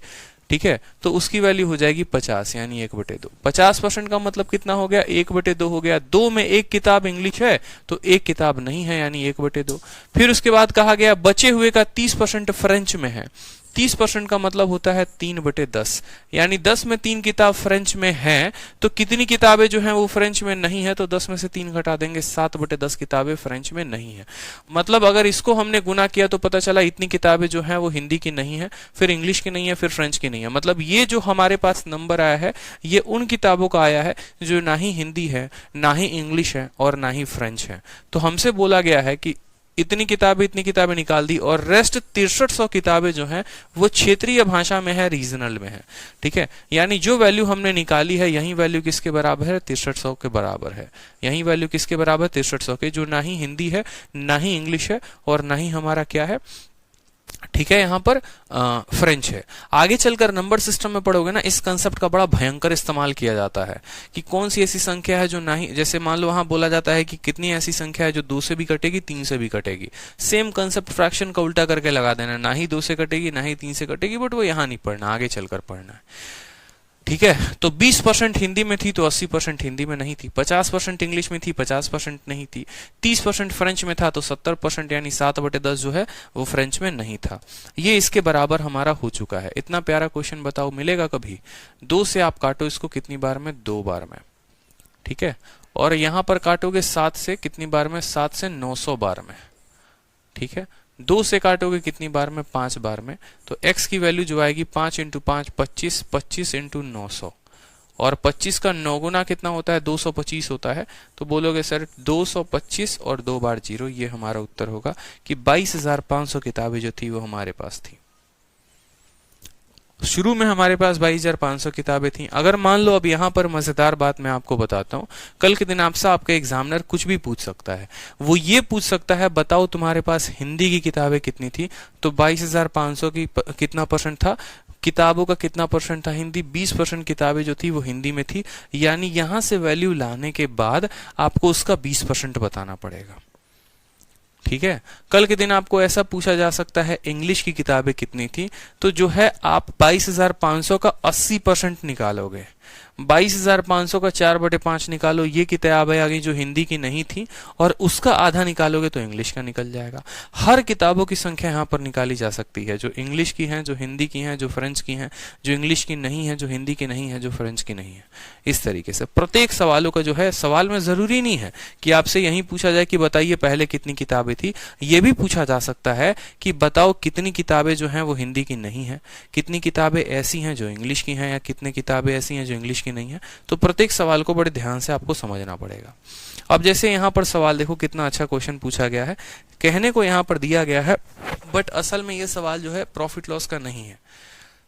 ठीक है, तो उसकी वैल्यू हो जाएगी 50, यानी 1/2। 50% का मतलब कितना हो गया, 1/2 हो गया। 2 में एक किताब इंग्लिश है तो एक किताब नहीं है, यानी 1/2। फिर उसके बाद कहा गया बचे हुए का 30% फ्रेंच में है। 30% का मतलब होता है 3/10, यानी 10 में 3 किताब फ्रेंच में है तो कितनी किताबें जो हैं वो फ्रेंच में नहीं है, तो 10 में से 3 घटा देंगे, 7/10 किताबें फ्रेंच में नहीं है। मतलब अगर इसको हमने गुना किया तो पता चला इतनी किताबें जो हैं वो हिंदी की नहीं है, फिर इंग्लिश की नहीं है, फिर फ्रेंच की नहीं है। मतलब ये जो हमारे पास नंबर आया है ये उन किताबों का आया है जो ना ही हिंदी है, ना ही इंग्लिश है और ना ही फ्रेंच है। तो हमसे बोला गया है कि इतनी किताबें निकाल दी और रेस्ट 6300 किताबें जो हैं वो क्षेत्रीय भाषा में है, रीजनल में है। ठीक है, यानी जो वैल्यू हमने निकाली है यही वैल्यू किसके बराबर है, 6300 के बराबर है। यही वैल्यू किसके बराबर, 6300 के, जो ना ही हिंदी है, ना ही इंग्लिश है और ना ही हमारा क्या है, ठीक है, यहां पर फ्रेंच है। आगे चलकर नंबर सिस्टम में पढ़ोगे ना, इस कंसेप्ट का बड़ा भयंकर इस्तेमाल किया जाता है कि कौन सी ऐसी संख्या है जो ना ही, जैसे मान लो वहां बोला जाता है कि कितनी ऐसी संख्या है जो 2 से भी कटेगी, 3 से भी कटेगी। सेम कंसेप्ट फ्रैक्शन का उल्टा करके लगा देना, ना ही 2 से कटेगी ना ही 3 से कटेगी, बट वो यहां नहीं पढ़ना, आगे चलकर पढ़ना है। ठीक है, तो 20% हिंदी में थी तो 80% हिंदी में नहीं थी, 50% इंग्लिश में थी, 50% नहीं थी, 30% फ्रेंच में था तो 70% यानी 7/10 जो है वो फ्रेंच में नहीं था। ये इसके बराबर हमारा हो चुका है। इतना प्यारा क्वेश्चन बताओ मिलेगा कभी? 2 से आप काटो इसको कितनी बार में, 2 बार में। ठीक है, और यहां पर काटोगे 7 से कितनी बार में, 7 से 900 बार में। ठीक है, 2 से काटोगे कितनी बार में, 5 बार में। तो x की वैल्यू जो आएगी 5 × 5 25, 25 × 900, और 25 का 9 गुना कितना होता है, 225 होता है। तो बोलोगे सर 225 और 2 बार 0, ये हमारा उत्तर होगा कि 22,500 किताबें जो थी वो हमारे पास थी। शुरू में हमारे पास 22,500 किताबें थी। अगर मान लो, अब यहां पर मजेदार बात मैं आपको बताता हूं, कल के दिन आपसे आपका एग्जामिनर कुछ भी पूछ सकता है। वो ये पूछ सकता है बताओ तुम्हारे पास हिंदी की किताबें कितनी थी, तो 22,500 की कितना % था, किताबों का कितना परसेंट था हिंदी, 20% किताबें जो थी वो हिंदी में थी, यानी यहां से वैल्यू लाने के बाद आपको उसका 20% बताना पड़ेगा। ठीक है, कल के दिन आपको ऐसा पूछा जा सकता है इंग्लिश की किताबें कितनी थी, तो जो है आप 22,500 का 80% निकालोगे। 22,500 का 4/5 निकालो, ये किताबें आ गई जो हिंदी की नहीं थी, और उसका आधा निकालोगे तो इंग्लिश का निकल जाएगा। हर किताबों की संख्या यहाँ पर निकाली जा सकती है, जो इंग्लिश की हैं, जो हिंदी की हैं, जो फ्रेंच की हैं, जो इंग्लिश की नहीं है, जो हिंदी की नहीं है, जो फ्रेंच की नहीं है। इस तरीके से प्रत्येक सवालों का जो है, सवाल में जरूरी नहीं है कि आपसे यही पूछा जाए कि बताइए पहले कितनी किताबें थी, ये भी पूछा जा सकता है कि बताओ कितनी किताबें जो हैं वो हिंदी की नहीं है, कितनी किताबें ऐसी हैं जो इंग्लिश की हैं, या कितनी किताबें ऐसी हैं जो इंग्लिश की नहीं है। तो प्रत्येक सवाल को बड़े ध्यान से आपको समझना पड़ेगा। अब जैसे यहां पर सवाल देखो, कितना अच्छा क्वेश्चन पूछा गया है, कहने को यहां पर दिया गया है, बट असल में ये सवाल जो है प्रॉफिट लॉस का नहीं है,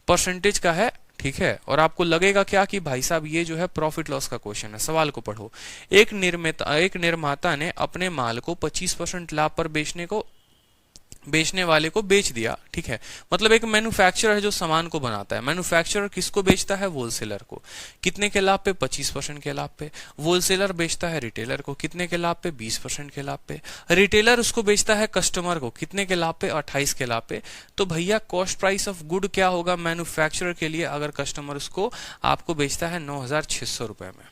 परसेंटेज का है। ठीक है, और आपको लगेगा क्या कि भाई साहब ये जो है प्रॉफिट लॉस का क्वेश्चन है। सवाल को पढ़ो। एक निर्माता ने अपने माल को 25% लाभ पर बेचने वाले को बेच दिया। ठीक है, मतलब एक मैन्युफैक्चरर है जो सामान को बनाता है। मैन्युफैक्चरर किसको बेचता है? होलसेलर को। कितने के लाभ पे? 25% के लाभ पे। होलसेलर बेचता है रिटेलर को, कितने के लाभ पे? 20% के लाभ पे। रिटेलर उसको बेचता है कस्टमर को, कितने के लाभ पे? 28 के लाभ पे। तो भैया कॉस्ट प्राइस ऑफ गुड क्या होगा मैन्युफैक्चरर के लिए, अगर कस्टमर उसको आपको बेचता है 9,600 रुपए में।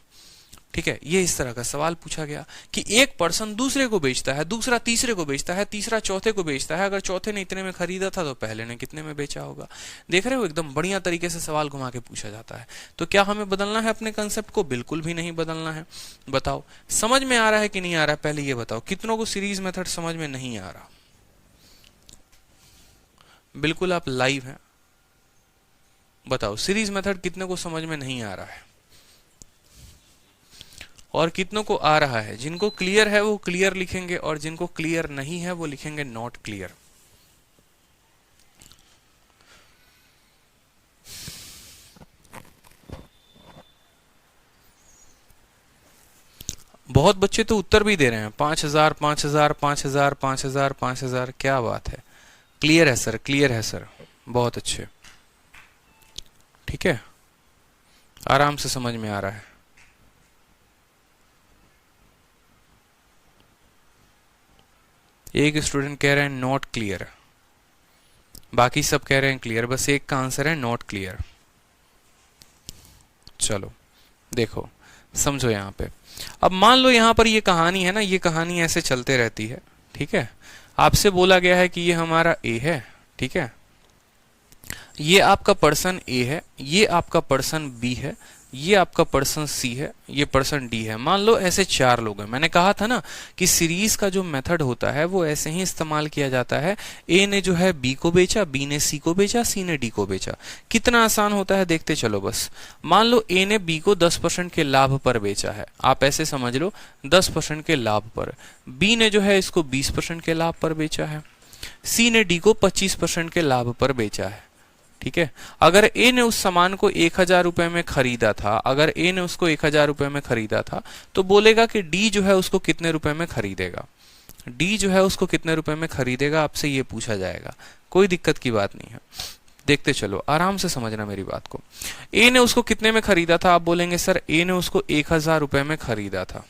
ठीक है, ये इस तरह का सवाल पूछा गया कि एक पर्सन दूसरे को बेचता है, दूसरा तीसरे को बेचता है, तीसरा चौथे को बेचता है। अगर चौथे ने इतने में खरीदा था तो पहले ने कितने में बेचा होगा। देख रहे हो, एकदम बढ़िया तरीके से सवाल घुमा के पूछा जाता है। तो क्या हमें बदलना है अपने कंसेप्ट को? बिल्कुल भी नहीं बदलना है। बताओ समझ में आ रहा है कि नहीं आ रहा है? पहले ये बताओ, कितनों को सीरीज मेथड समझ में नहीं आ रहा? बिल्कुल आप लाइव हैं, बताओ सीरीज मेथड कितने को समझ में नहीं आ रहा है और कितनों को आ रहा है? जिनको क्लियर है वो क्लियर लिखेंगे, और जिनको क्लियर नहीं है वो लिखेंगे नॉट क्लियर। बहुत बच्चे तो उत्तर भी दे रहे हैं, 5,000 5,000 5,000 5,000 5,000। क्या बात है, क्लियर है सर, क्लियर है सर, बहुत अच्छे। ठीक है, आराम से समझ में आ रहा है। एक स्टूडेंट कह रहे हैं नॉट क्लियर, बाकी सब कह रहे हैं क्लियर, बस एक का आंसर है नॉट क्लियर। चलो देखो समझो यहां पे। अब मान लो यहां पर ये कहानी है ना, ये कहानी ऐसे चलते रहती है। ठीक है, आपसे बोला गया है कि ये हमारा ए है। ठीक है, ये आपका पर्सन ए है, ये आपका पर्सन बी है, ये आपका पर्सन सी है, ये पर्सन डी है। मान लो ऐसे 4 लोग हैं। मैंने कहा था ना कि सीरीज का जो मेथड होता है वो ऐसे ही इस्तेमाल किया जाता है। ए ने जो है बी को बेचा, बी ने सी को बेचा, सी ने डी को बेचा। कितना आसान होता है देखते चलो बस। मान लो ए ने बी को 10% के लाभ पर बेचा है, आप ऐसे समझ लो 10% के लाभ पर। बी ने जो है इसको 20% के लाभ पर बेचा है, सी ने डी को 25% के लाभ पर बेचा है। ठीक है, अगर ए ने उस सामान को 1,000 रुपए में खरीदा था, अगर ए ने उसको 1,000 रुपए में खरीदा था, तो बोलेगा कि डी जो है उसको कितने रुपए में खरीदेगा। डी जो है उसको कितने रुपए में खरीदेगा, आपसे ये पूछा जाएगा। कोई दिक्कत की बात नहीं है, देखते चलो, आराम से समझना मेरी बात को। ए ने उसको कितने में खरीदा था, आप बोलेंगे सर ए ने उसको 1,000 रुपए में खरीदा था।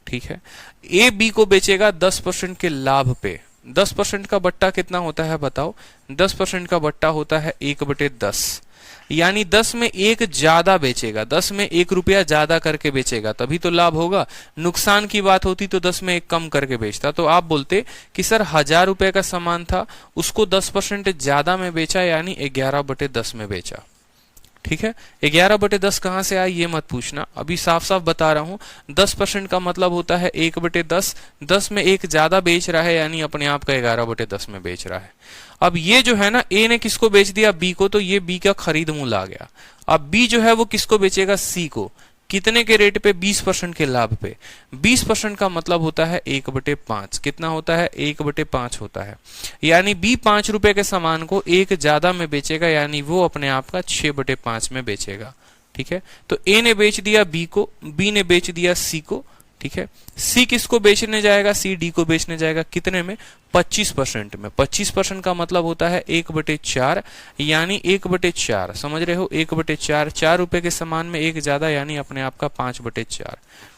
ठीक है, ए बी को बेचेगा 10% के लाभ पे। 10% का बट्टा कितना होता है बताओ? 10% का बट्टा होता है 1/10, यानी 10 में 1 ज्यादा बेचेगा, 10 में 1 रुपया ज्यादा करके बेचेगा, तभी तो लाभ होगा। नुकसान की बात होती तो 10 में 1 कम करके बेचता। तो आप बोलते कि सर 1,000 रुपए का सामान था, उसको 10% ज्यादा में बेचा, यानी 11/10 में बेचा। ठीक है, 11/10 कहां से आया ये मत पूछना, अभी साफ साफ बता रहा हूं। 10% का मतलब होता है 1/10, 10 में 1 ज्यादा बेच रहा है, यानी अपने आप का 11/10 में बेच रहा है। अब ये जो है ना, ए ने किसको बेच दिया? बी को, तो ये बी का खरीद मूल्य आ गया। अब बी जो है वो किसको बेचेगा? सी को। कितने के रेट पे? 20% के लाभ पे। 20% का मतलब होता है 1/5। कितना होता है? 1/5 होता है, यानी बी 5 रुपए के सामान को 1 ज्यादा में बेचेगा, यानी वो अपने आप का 6/5 में बेचेगा। ठीक है, तो ए ने बेच दिया बी को, बी ने बेच दिया सी को। ठीक है, सी किसको बेचने जाएगा? सी डी को बेचने जाएगा। कितने में? 25% में। 25% का मतलब होता है 1/4, यानी 1/4, समझ रहे हो, 1/4, 4 रुपए के सामान में एक ज्यादा, यानी अपने आप का 5/4।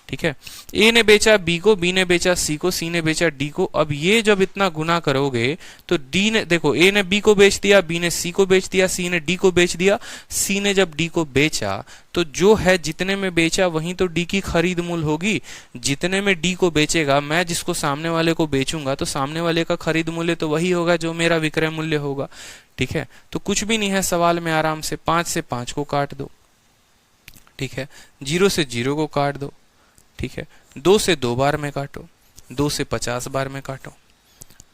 ठीक है, ए ने बेचा बी को, बी ने बेचा सी को, सी ने बेचा डी को। अब ये जब इतना गुना करोगे तो डी ने, देखो, ए ने बी को बेच दिया, बी ने सी को बेच दिया, सी ने डी को बेच दिया। सी ने जब डी को बेचा तो जो है जितने में बेचा वहीं तो डी की खरीद मूल्य होगी। जितने में डी को बेचेगा, मैं जिसको सामने वाले को बेचूंगा तो सामने वाले का खरीद मूल्य तो वही होगा जो मेरा विक्रय मूल्य होगा। ठीक है, तो कुछ भी नहीं है सवाल में, आराम से 5 से 5 को काट दो। ठीक है, 0 से 0 को काट दो। ठीक है, 2 से 2 बार में काटो, 2 से 50 बार में काटो।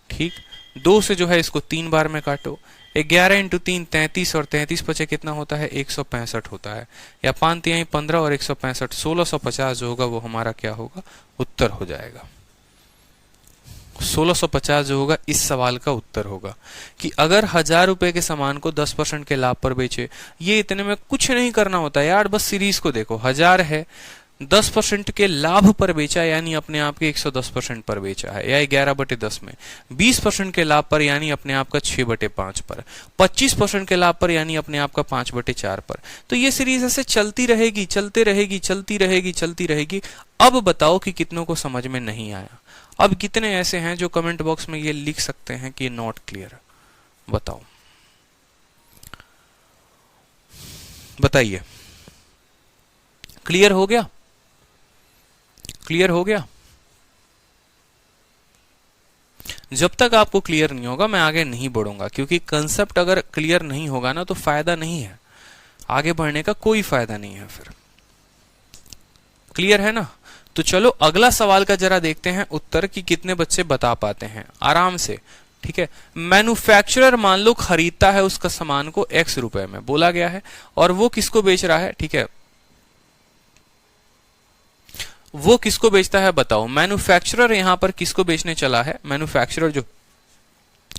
ठीक, 2 से जो है इसको 3 बार में काटो। 11 × 3 33, और 33 पचे कितना होता है, 165 होता है। या 5 तिहाई 15 और 165, 1650 जो होगा वो हमारा क्या होगा, उत्तर हो जाएगा। 1650 जो होगा इस सवाल का उत्तर होगा कि अगर 1000 रुपए के सामान को 10% के लाभ पर बेचे। ये इतने में कुछ नहीं करना होता यार, बस सीरीज को देखो। 1000 है, 10% के लाभ पर बेचा, यानी अपने आप के 110% पर बेचा है, या 11/10 में। 20% के लाभ पर, यानी अपने आप का 6/5 पर। 25% के लाभ पर, यानी अपने आप का 5/4 पर। तो ये सीरीज ऐसे चलती रहेगी, चलती रहेगी, चलती रहेगी, चलती रहेगी। अब बताओ कि कितनों को समझ में नहीं आया। अब कितने ऐसे हैं जो कमेंट बॉक्स में ये लिख सकते हैं कि नॉट क्लियर, बताओ, बताइए। क्लियर हो गया? क्लियर हो गया? जब तक आपको क्लियर नहीं होगा मैं आगे नहीं बढ़ूंगा, क्योंकि कंसेप्ट अगर क्लियर नहीं होगा ना तो फायदा नहीं है, आगे बढ़ने का कोई फायदा नहीं है फिर। क्लियर है ना? तो चलो अगला सवाल का जरा देखते हैं उत्तर कि कितने बच्चे बता पाते हैं आराम से। ठीक है, मैन्युफैक्चरर मान लो खरीदता है उसका सामान को X रुपए में, बोला गया है, और वो किसको बेच रहा है? ठीक है, वो किसको बेचता है बताओ। मैन्युफैक्चरर यहां पर किसको बेचने चला है? मैन्युफैक्चरर जो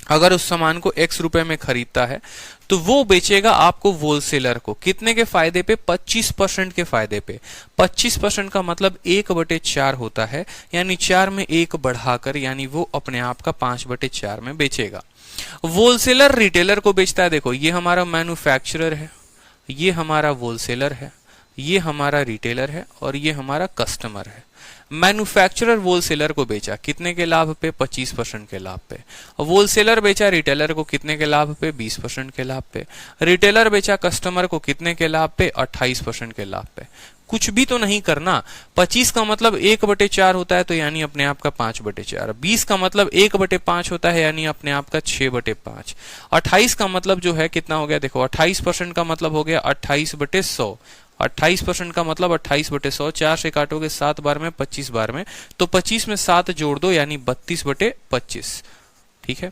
अगर उस सामान को X रुपए में खरीदता है तो वो बेचेगा आपको होलसेलर को कितने के फायदे पे? 25% के फायदे पे। 25% का मतलब 1/4 होता है, यानी 4 में 1 बढ़ाकर, यानी वो अपने आप का 5/4 में बेचेगा। होलसेलर रिटेलर को बेचता है। देखो, ये हमारा मैन्युफैक्चरर है, ये हमारा होलसेलर है, ये हमारा रिटेलर है, और ये हमारा कस्टमर है। मैन्युफैक्चरर होलसेलर को बेचा कितने के लाभ पे? 25% के लाभ पे। होलसेलर बेचा रिटेलर को कितने के लाभ पे? 20% के लाभ पे। रिटेलर बेचा कस्टमर को कितने के लाभ पे? 28% के लाभ पे। कुछ भी तो नहीं करना। 25 का मतलब 1/4 होता है, तो यानी अपने आप का 5/4। 20 का मतलब 1/5 होता है, यानी अपने आप का 6/5। 28 का मतलब जो है कितना हो गया? देखो, 28% का मतलब हो गया 28/100। 28% का मतलब 28/100। 4 से काटोगे 7 बार में, 25 बार में, तो 25 में 7 जोड़ दो, यानी 32/25। ठीक है,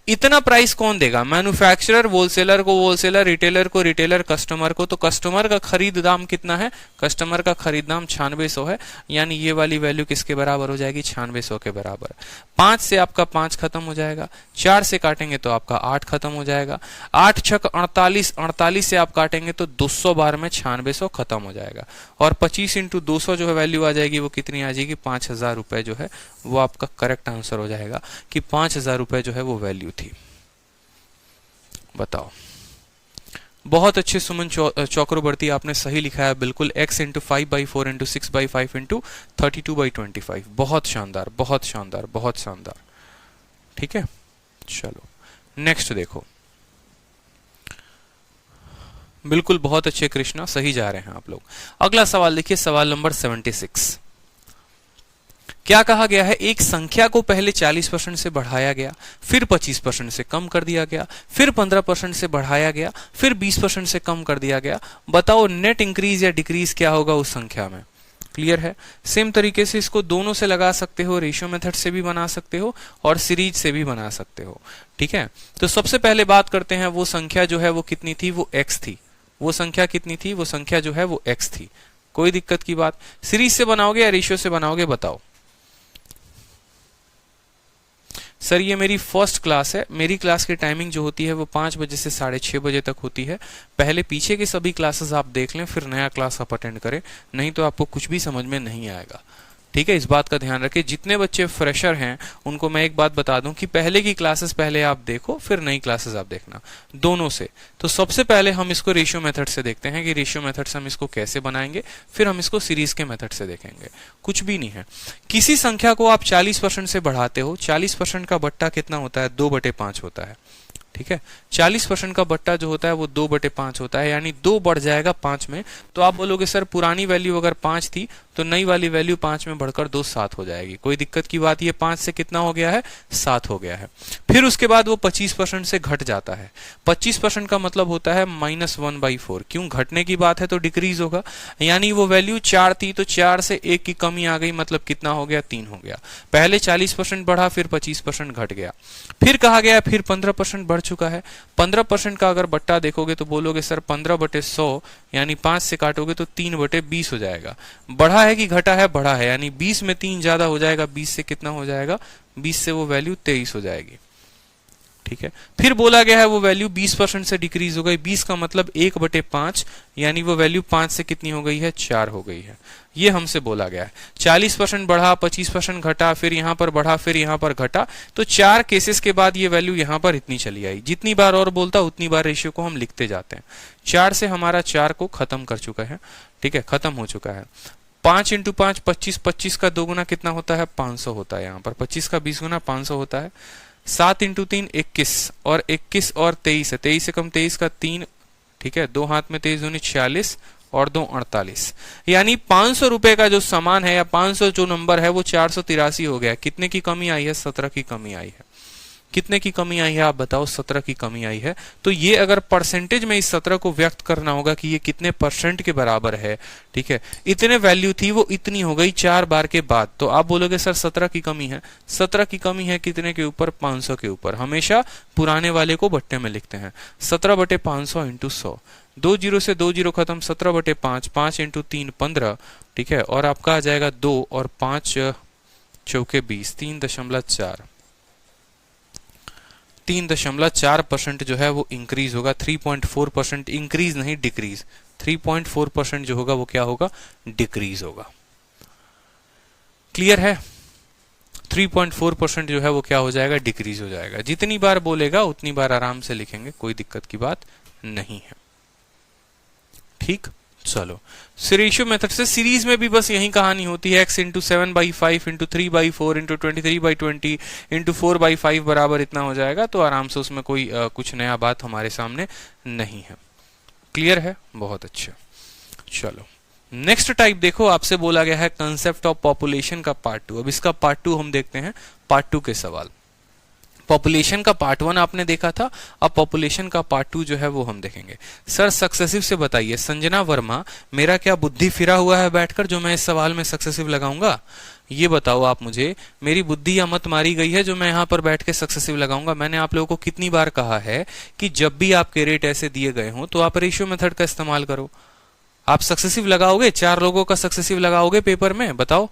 इतना प्राइस कौन देगा? मैन्युफैक्चरर होलसेलर को, होलसेलर रिटेलर को, रिटेलर कस्टमर को। तो कस्टमर का खरीद दाम कितना है? कस्टमर का खरीद दाम 9600 है, यानी ये वाली वैल्यू किसके बराबर हो जाएगी? 9600 के बराबर। 5 से आपका 5 खत्म हो जाएगा, 4 से काटेंगे तो आपका 8 खत्म हो जाएगा, 8 छक 48, 48 से आप काटेंगे तो 200 बार में 9600 खत्म हो जाएगा, और 25 × 200 जो है वैल्यू आ जाएगी, वो कितनी आ जाएगी? 5000 रुपए जो है वो आपका करेक्ट आंसर हो जाएगा कि 5000 रुपए जो है वो वैल्यू थी। बताओ। बहुत अच्छे सुमन चक्रवर्ती, आपने सही लिखा है बिल्कुल। x × 5/4 × 6/5 × 32/25। बहुत शानदार, बहुत शानदार, बहुत शानदार। ठीक है, चलो नेक्स्ट देखो। बिल्कुल बहुत अच्छे कृष्णा, सही जा रहे हैं आप लोग। अगला सवाल देखिए, सवाल नंबर 76। क्या कहा गया है? एक संख्या को पहले 40% से बढ़ाया गया, फिर 25% से कम कर दिया गया, फिर 15% से बढ़ाया गया, फिर 20% से कम कर दिया गया। बताओ नेट इंक्रीज या डिक्रीज क्या होगा उस संख्या में? क्लियर है? सेम तरीके से इसको दोनों से लगा सकते हो, रेशियो मेथड से भी बना सकते हो और सीरीज से भी बना सकते हो। ठीक है, तो सबसे पहले बात करते हैं, वो संख्या जो है वो कितनी थी? वो x थी। वो संख्या कितनी थी? वो संख्या जो है वो x थी। कोई दिक्कत की बात? सीरीज से बनाओगे या रेशियो से बनाओगे? बताओ। सर ये मेरी फर्स्ट क्लास है, मेरी क्लास की टाइमिंग जो होती है वो 5 बजे से 6:30 बजे तक होती है। पहले पीछे के सभी क्लासेस आप देख लें, फिर नया क्लास आप अटेंड करें, नहीं तो आपको कुछ भी समझ में नहीं आएगा। ठीक है, इस बात का ध्यान रखें। जितने बच्चे फ्रेशर हैं उनको मैं एक बात बता दूं कि पहले की क्लासेस पहले आप देखो, फिर नई क्लासेस आप देखना, दोनों से। तो सबसे पहले हम इसको रेशियो मेथड से देखते हैं कि रेशियो मेथड से हम इसको कैसे बनाएंगे, फिर हम इसको सीरीज के मेथड से देखेंगे। कुछ भी नहीं है, किसी संख्या को आप 40% से बढ़ाते हो, 40% का बट्टा कितना होता है, 2/5 होता है। ठीक है, 40% का बट्टा जो होता है वो 2/5 होता है, यानी 2 बढ़ जाएगा 5 में। तो आप बोलोगे सर पुरानी वैल्यू अगर 5 थी तो नई वाली वैल्यू 5 में बढ़कर 2 7 हो जाएगी। कोई दिक्कत की बात, ये 5 से कितना हो गया है, 7 हो गया है। फिर उसके बाद वो 25% से घट जाता है। 25% का मतलब होता है -1/4। क्यों, घटने की बात है तो डिक्रीज होगा, यानी वो वैल्यू 4 थी तो 4 से 1 की कमी आ गई, मतलब कितना हो गया, 3 हो गया। पहले 40% बढ़ा, फिर 25% घट गया। फिर कहा गया फिर 15% बढ़ चुका है। 15% का अगर बट्टा देखोगे तो बोलोगे सर 15/100, यानी 5 से काटोगे तो 3/20 हो जाएगा। बढ़ा है कि घटा है, बढ़ा है, यानी 20 में 3 ज्यादा हो जाएगा, 20 से कितना हो जाएगा, 20 से वो वैल्यू 23 हो जाएगी। ठीक है, फिर बोला गया है वो वैल्यू 20% से डिक्रीज हो गई। 20 का मतलब 1/5, यानी वो वैल्यू 5 से कितनी हो गई है, 4 हो गई है। ये हमसे बोला गया है। 40% बढ़ा, 25% घटा, फिर यहां पर बढ़ा, फिर यहां पर घटा, तो 4 केसेस के बाद ये वैल्यू यहां पर इतनी चली आई। जितनी बार और बोलता उतनी बार रेशियो को हम लिखते जाते हैं। 4 से हमारा 4 को खत्म कर चुका है। ठीक है, खत्म हो चुका है। 5 × 5 25, 25 का 2 गुना कितना होता है, 500 होता है। यहाँ पर 25 का 20 गुना 500 होता है। 7 × 3 21, और 21 और 23 है, 23 से कम 23 का 3। ठीक है, 2 हाथ में 23 दूनी 46 और 2 48, यानी 500 रुपए का जो सामान है या 500 जो नंबर है वो 483 हो गया। कितने की कमी आई है, 17 की कमी आई है। कितने की कमी आई है आप बताओ, 17 की कमी आई है। तो ये अगर परसेंटेज में इस 17 को व्यक्त करना होगा कि ये कितने % के बराबर है। ठीक है, इतने वैल्यू थी वो इतनी हो गई 4 बार के बाद। तो आप बोलोगे सर 17 की कमी है। 17 की कमी है कितने के ऊपर, 500 के ऊपर। हमेशा पुराने वाले को बट्टे में लिखते हैं। 17/500 × 100, 2 जीरो से 2 जीरो खत्म, 17/5, 5 × 3 15। ठीक है, और आपका आ जाएगा 2 और 5 चौके 20, 3.4। 3.4% जो है वो इंक्रीज होगा। 3.4% इंक्रीज नहीं, डिक्रीज। 3.4% जो होगा वो क्या होगा, डिक्रीज होगा। क्लियर है, 3.4% जो है वो क्या हो जाएगा, डिक्रीज हो जाएगा। जितनी बार बोलेगा उतनी बार आराम से लिखेंगे, कोई दिक्कत की बात नहीं है। ठीक, चलो रेशियो मेथड से सीरीज में भी बस यही कहानी होती है। x × 7/5 × 3/4 × 23/20 × 4/5 बराबर इतना हो जाएगा। तो आराम से उसमें कोई कुछ नया बात हमारे सामने नहीं है। क्लियर है, बहुत अच्छा। चलो नेक्स्ट टाइप देखो, आपसे बोला गया है कंसेप्ट ऑफ पॉपुलेशन का पार्ट 2। अब इसका पार्ट 2 हम देखते हैं। पार्ट 2 के सवाल, पॉपुलेशन का पार्ट 1 आपने देखा था, अब पॉपुलेशन का पार्ट 2 जो है वो हम देखेंगे। सर सक्सेसिव से बताइए, संजना वर्मा, मेरा क्या बुद्धि फिरा हुआ है बैठकर जो मैं इस सवाल में सक्सेसिव लगाऊंगा? ये बताओ आप मुझे, मेरी बुद्धि या मत मारी गई है जो मैं यहां पर बैठ के सक्सेसिव लगाऊंगा? मैंने आप लोगों को कितनी बार कहा है कि जब भी आपके रेट ऐसे दिए गए हों तो आप रेशियो मेथड का इस्तेमाल करो। आप सक्सेसिव लगाओगे, 4 लोगों का सक्सेसिव लगाओगे पेपर में, बताओ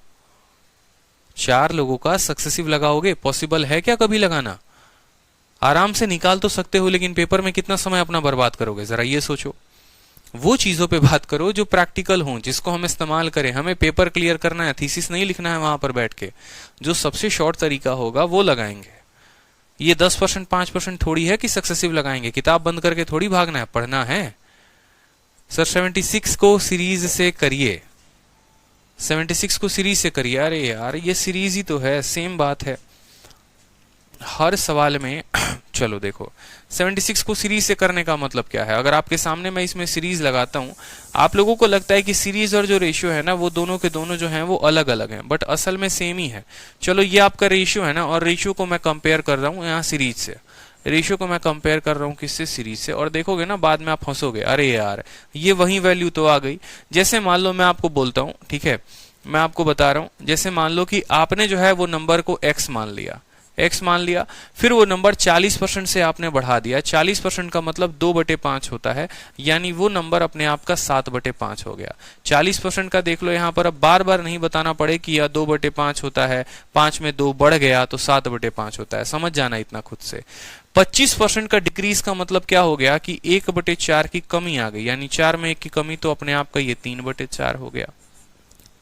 4 लोगों का सक्सेसिव लगाओगे? पॉसिबल है क्या कभी लगाना? आराम से निकाल तो सकते हो, लेकिन पेपर में कितना समय अपना बर्बाद करोगे, जरा ये सोचो। वो चीजों पे बात करो जो प्रैक्टिकल हो, जिसको हम इस्तेमाल करें। हमें पेपर क्लियर करना है, थीसिस नहीं लिखना है वहां पर बैठ के। जो सबसे शॉर्ट तरीका होगा वो लगाएंगे। ये 10% 5% थोड़ी है कि सक्सेसिव लगाएंगे। किताब बंद करके थोड़ी भागना है, पढ़ना है। सर 76 को सीरीज से करिए, 76 को सीरीज से करिए। अरे यार ये सीरीज ही तो है, सेम बात है हर सवाल में। चलो देखो, 76 को सीरीज से करने का मतलब क्या है? अगर आपके सामने मैं इसमें सीरीज लगाता हूं, आप लोगों को लगता है कि सीरीज और जो रेशियो है ना वो दोनों के दोनों जो हैं वो अलग अलग हैं, बट असल में सेम ही है। चलो ये आपका रेशियो है ना, और रेशियो को मैं कंपेयर कर रहा हूं यहाँ सीरीज से। रेशियो को मैं कंपेयर कर रहा हूँ किससे? सीरीज से। और देखोगे ना बाद में आप हंसोगे, अरे यार ये वही वैल्यू तो आ गई। जैसे मान लो मैं आपको बोलता हूँ, ठीक है, मैं आपको बता रहा हूँ, जैसे मान लो कि आपने जो है वो नंबर को x मान लिया, x मान लिया, फिर वो नंबर 40% से आपने बढ़ा दिया। 40% का मतलब 2/5 होता है, यानी वो नंबर अपने आप का 7/5 हो गया। 40% का देख लो यहाँ पर, अब बार बार नहीं बताना पड़े कि यह 2/5 होता है, 5 में 2 बढ़ गया तो 7/5 होता है, समझ जाना इतना खुद से। 25% का डिक्रीज का मतलब क्या हो गया कि 1/4 की कमी आ गई, यानी 4 में 1 की कमी, तो अपने आप का ये 3/4 हो गया।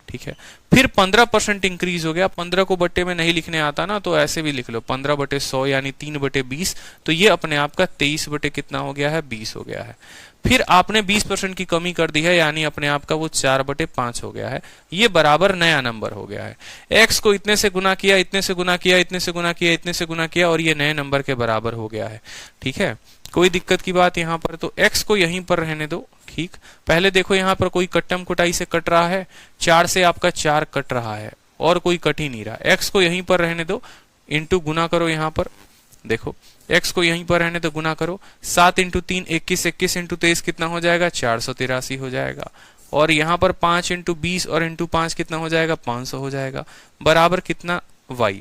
ठीक है। फिर 15% इंक्रीज हो गया, 15 को बट्टे में नहीं लिखने आता ना, तो ऐसे भी लिख लो 15/100 यानी 3/20, तो ये अपने आप का 23 बटे कितना हो गया है, 20 हो गया है। फिर आपने 20% की कमी कर दी है, यानी अपने आप का वो 4/5 हो गया है, ये बराबर नया नंबर हो गया है। x को इतने से गुना किया, इतने से गुना किया, इतने से गुना किया, इतने से गुना किया, और ये नए नंबर के बराबर हो गया है। ठीक है, कोई दिक्कत की बात यहाँ पर? तो x को यहीं पर रहने दो। ठीक, पहले देखो यहाँ पर कोई कट्टम कुटाई से कट रहा है, 4 से आपका 4 कट रहा है, और कोई कट ही नहीं रहा। x को यहीं पर रहने दो, इंटू गुना करो, यहाँ पर देखो x को यहीं पर रहने दो, गुना करो, 7 इंटू 3 21, 21 इंटू 23 कितना हो जाएगा, 483 हो जाएगा। और यहाँ पर 5 इंटू 20 और इंटू 5 कितना हो जाएगा, 500 हो जाएगा, बराबर कितना, y।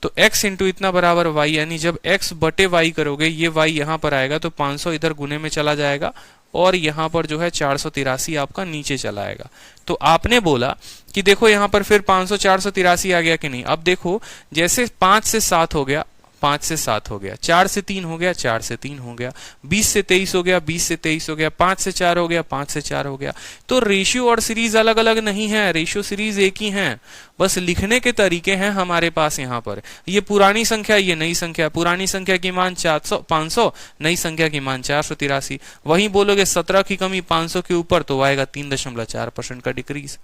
तो x इंटू इतना बराबर y, यानी जब x बटे y करोगे, ये y यहाँ पर आएगा, तो 500 इधर गुने में चला जाएगा, और यहाँ पर जो है 483 आपका नीचे चला आएगा। तो आपने बोला कि देखो यहाँ पर फिर 500 483 आ गया कि नहीं। अब देखो, जैसे 5 से 7 हो गया, 5 से 7 हो गया, 4 से 3 हो गया, 4 से 3 हो गया, 20 से 23 हो गया, 20 से 23 हो गया, 5 से 4 हो गया, 5 से 4 हो गया। तो रेशियो और सीरीज अलग अलग नहीं है, रेशियो सीरीज एक ही है, बस लिखने के तरीके हैं हमारे पास। यहाँ पर ये पुरानी संख्या, ये नई संख्या, पुरानी संख्या की मान 500, नई संख्या की मान 483। वहीं बोलोगे 17 की कमी 500 के ऊपर, तो आएगा 3.4% का डिक्रीज।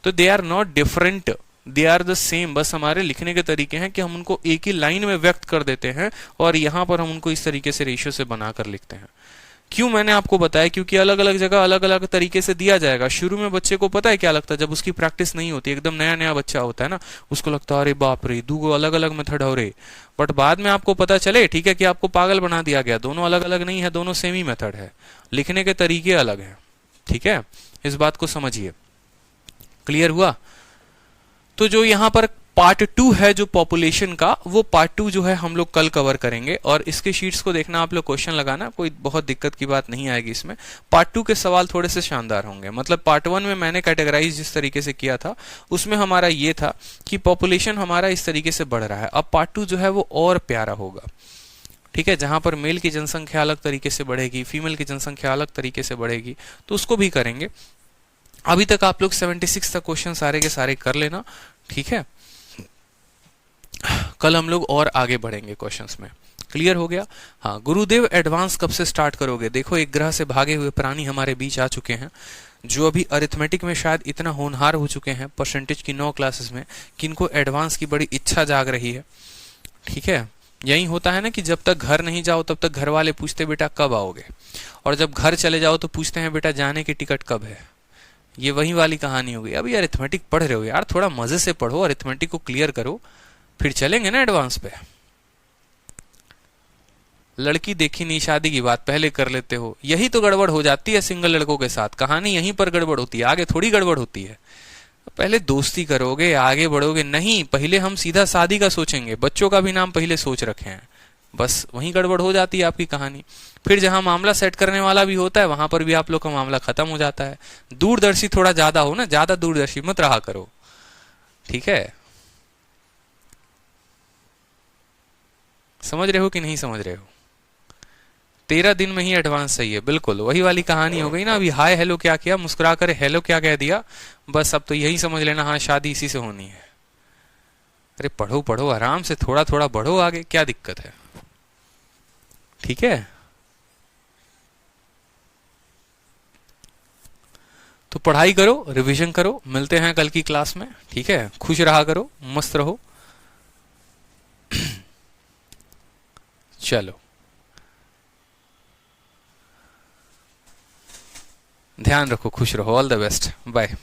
तो they are not different, they are the same, बस हमारे लिखने के तरीके हैं कि हम उनको एक ही लाइन में व्यक्त कर देते हैं, और यहां पर हम उनको इस तरीके से रेशियो से बनाकर लिखते हैं। क्यों मैंने आपको बताया, क्योंकि अलग अलग जगह अलग अलग तरीके से दिया जाएगा। शुरू में बच्चे को पता है क्या लगता है, जब उसकी प्रैक्टिस नहीं होती, एकदम नया नया बच्चा होता है ना, उसको लगता है अरे बाप रे, दो अलग अलग मेथड हो रहे, बट बाद में आपको पता चले, ठीक है, कि आपको पागल बना दिया गया, दोनों अलग अलग नहीं है, दोनों सेम ही मेथड है, लिखने के तरीके अलग है। ठीक है, इस बात को समझिए। क्लियर हुआ? तो जो यहाँ पर पार्ट 2 है जो पॉपुलेशन का, वो पार्ट 2 जो है हम लोग कल कवर करेंगे, और इसके शीट्स को देखना, आप लोग क्वेश्चन लगाना, कोई बहुत दिक्कत की बात नहीं आएगी इसमें। पार्ट 2 के सवाल थोड़े से शानदार होंगे। मतलब पार्ट 1 में मैंने कैटेगराइज जिस तरीके से किया था, उसमें हमारा ये था कि पॉपुलेशन हमारा इस तरीके से बढ़ रहा है। अब पार्ट 2 जो है वो और प्यारा होगा। ठीक है, जहां पर मेल की जनसंख्या अलग तरीके से बढ़ेगी, फीमेल की जनसंख्या अलग तरीके से बढ़ेगी, तो उसको भी करेंगे। अभी तक आप लोग 76 तक क्वेश्चन सारे के सारे कर लेना। ठीक है, कल हम लोग और आगे बढ़ेंगे क्वेश्चंस में। क्लियर हो गया? हाँ, गुरुदेव एडवांस कब से स्टार्ट करोगे? देखो, एक ग्रह से भागे हुए प्राणी हमारे बीच आ चुके हैं, जो अभी अरिथमेटिक में शायद इतना होनहार हो चुके हैं परसेंटेज की 9 क्लासेस में, कि इनको एडवांस की बड़ी इच्छा जाग रही है। ठीक है, यही होता है ना कि जब तक घर नहीं जाओ तब तक घर वाले पूछते बेटा कब आओगे, और जब घर चले जाओ तो पूछते हैं बेटा जाने की टिकट कब है। ये वही वाली कहानी हो गई। अभी अरिथमेटिक पढ़ रहे हो यार, थोड़ा मजे से पढ़ो, अरिथमेटिक को क्लियर करो, फिर चलेंगे ना एडवांस पे। लड़की देखी नहीं, शादी की बात पहले कर लेते हो, यही तो गड़बड़ हो जाती है सिंगल लड़कों के साथ। कहानी यहीं पर गड़बड़ होती है, आगे थोड़ी गड़बड़ होती है। पहले दोस्ती करोगे, आगे बढ़ोगे, नहीं, पहले हम सीधा शादी का सोचेंगे, बच्चों का भी नाम पहले सोच रखे हैं, बस वहीं गड़बड़ हो जाती है आपकी कहानी। फिर जहां मामला सेट करने वाला भी होता है, वहां पर भी आप लोग का मामला खत्म हो जाता है। दूरदर्शी थोड़ा ज्यादा हो ना, ज्यादा दूरदर्शी मत रहा करो। ठीक है, समझ रहे हो कि नहीं समझ रहे हो? 13 दिन में ही एडवांस चाहिए, बिल्कुल वही वाली कहानी हो गई ना। अभी हाय हेलो क्या किया, मुस्कुरा कर हेलो क्या कह दिया, बस अब तो यही समझ लेना, हाँ शादी इसी से होनी है। अरे पढ़ो पढ़ो, आराम से थोड़ा थोड़ा बढ़ो आगे, क्या दिक्कत है? ठीक है, तो पढ़ाई करो, रिवीजन करो, मिलते हैं कल की क्लास में। ठीक है, खुश रहा करो, मस्त रहो। चलो, ध्यान रखो, खुश रहो, ऑल द बेस्ट, बाय।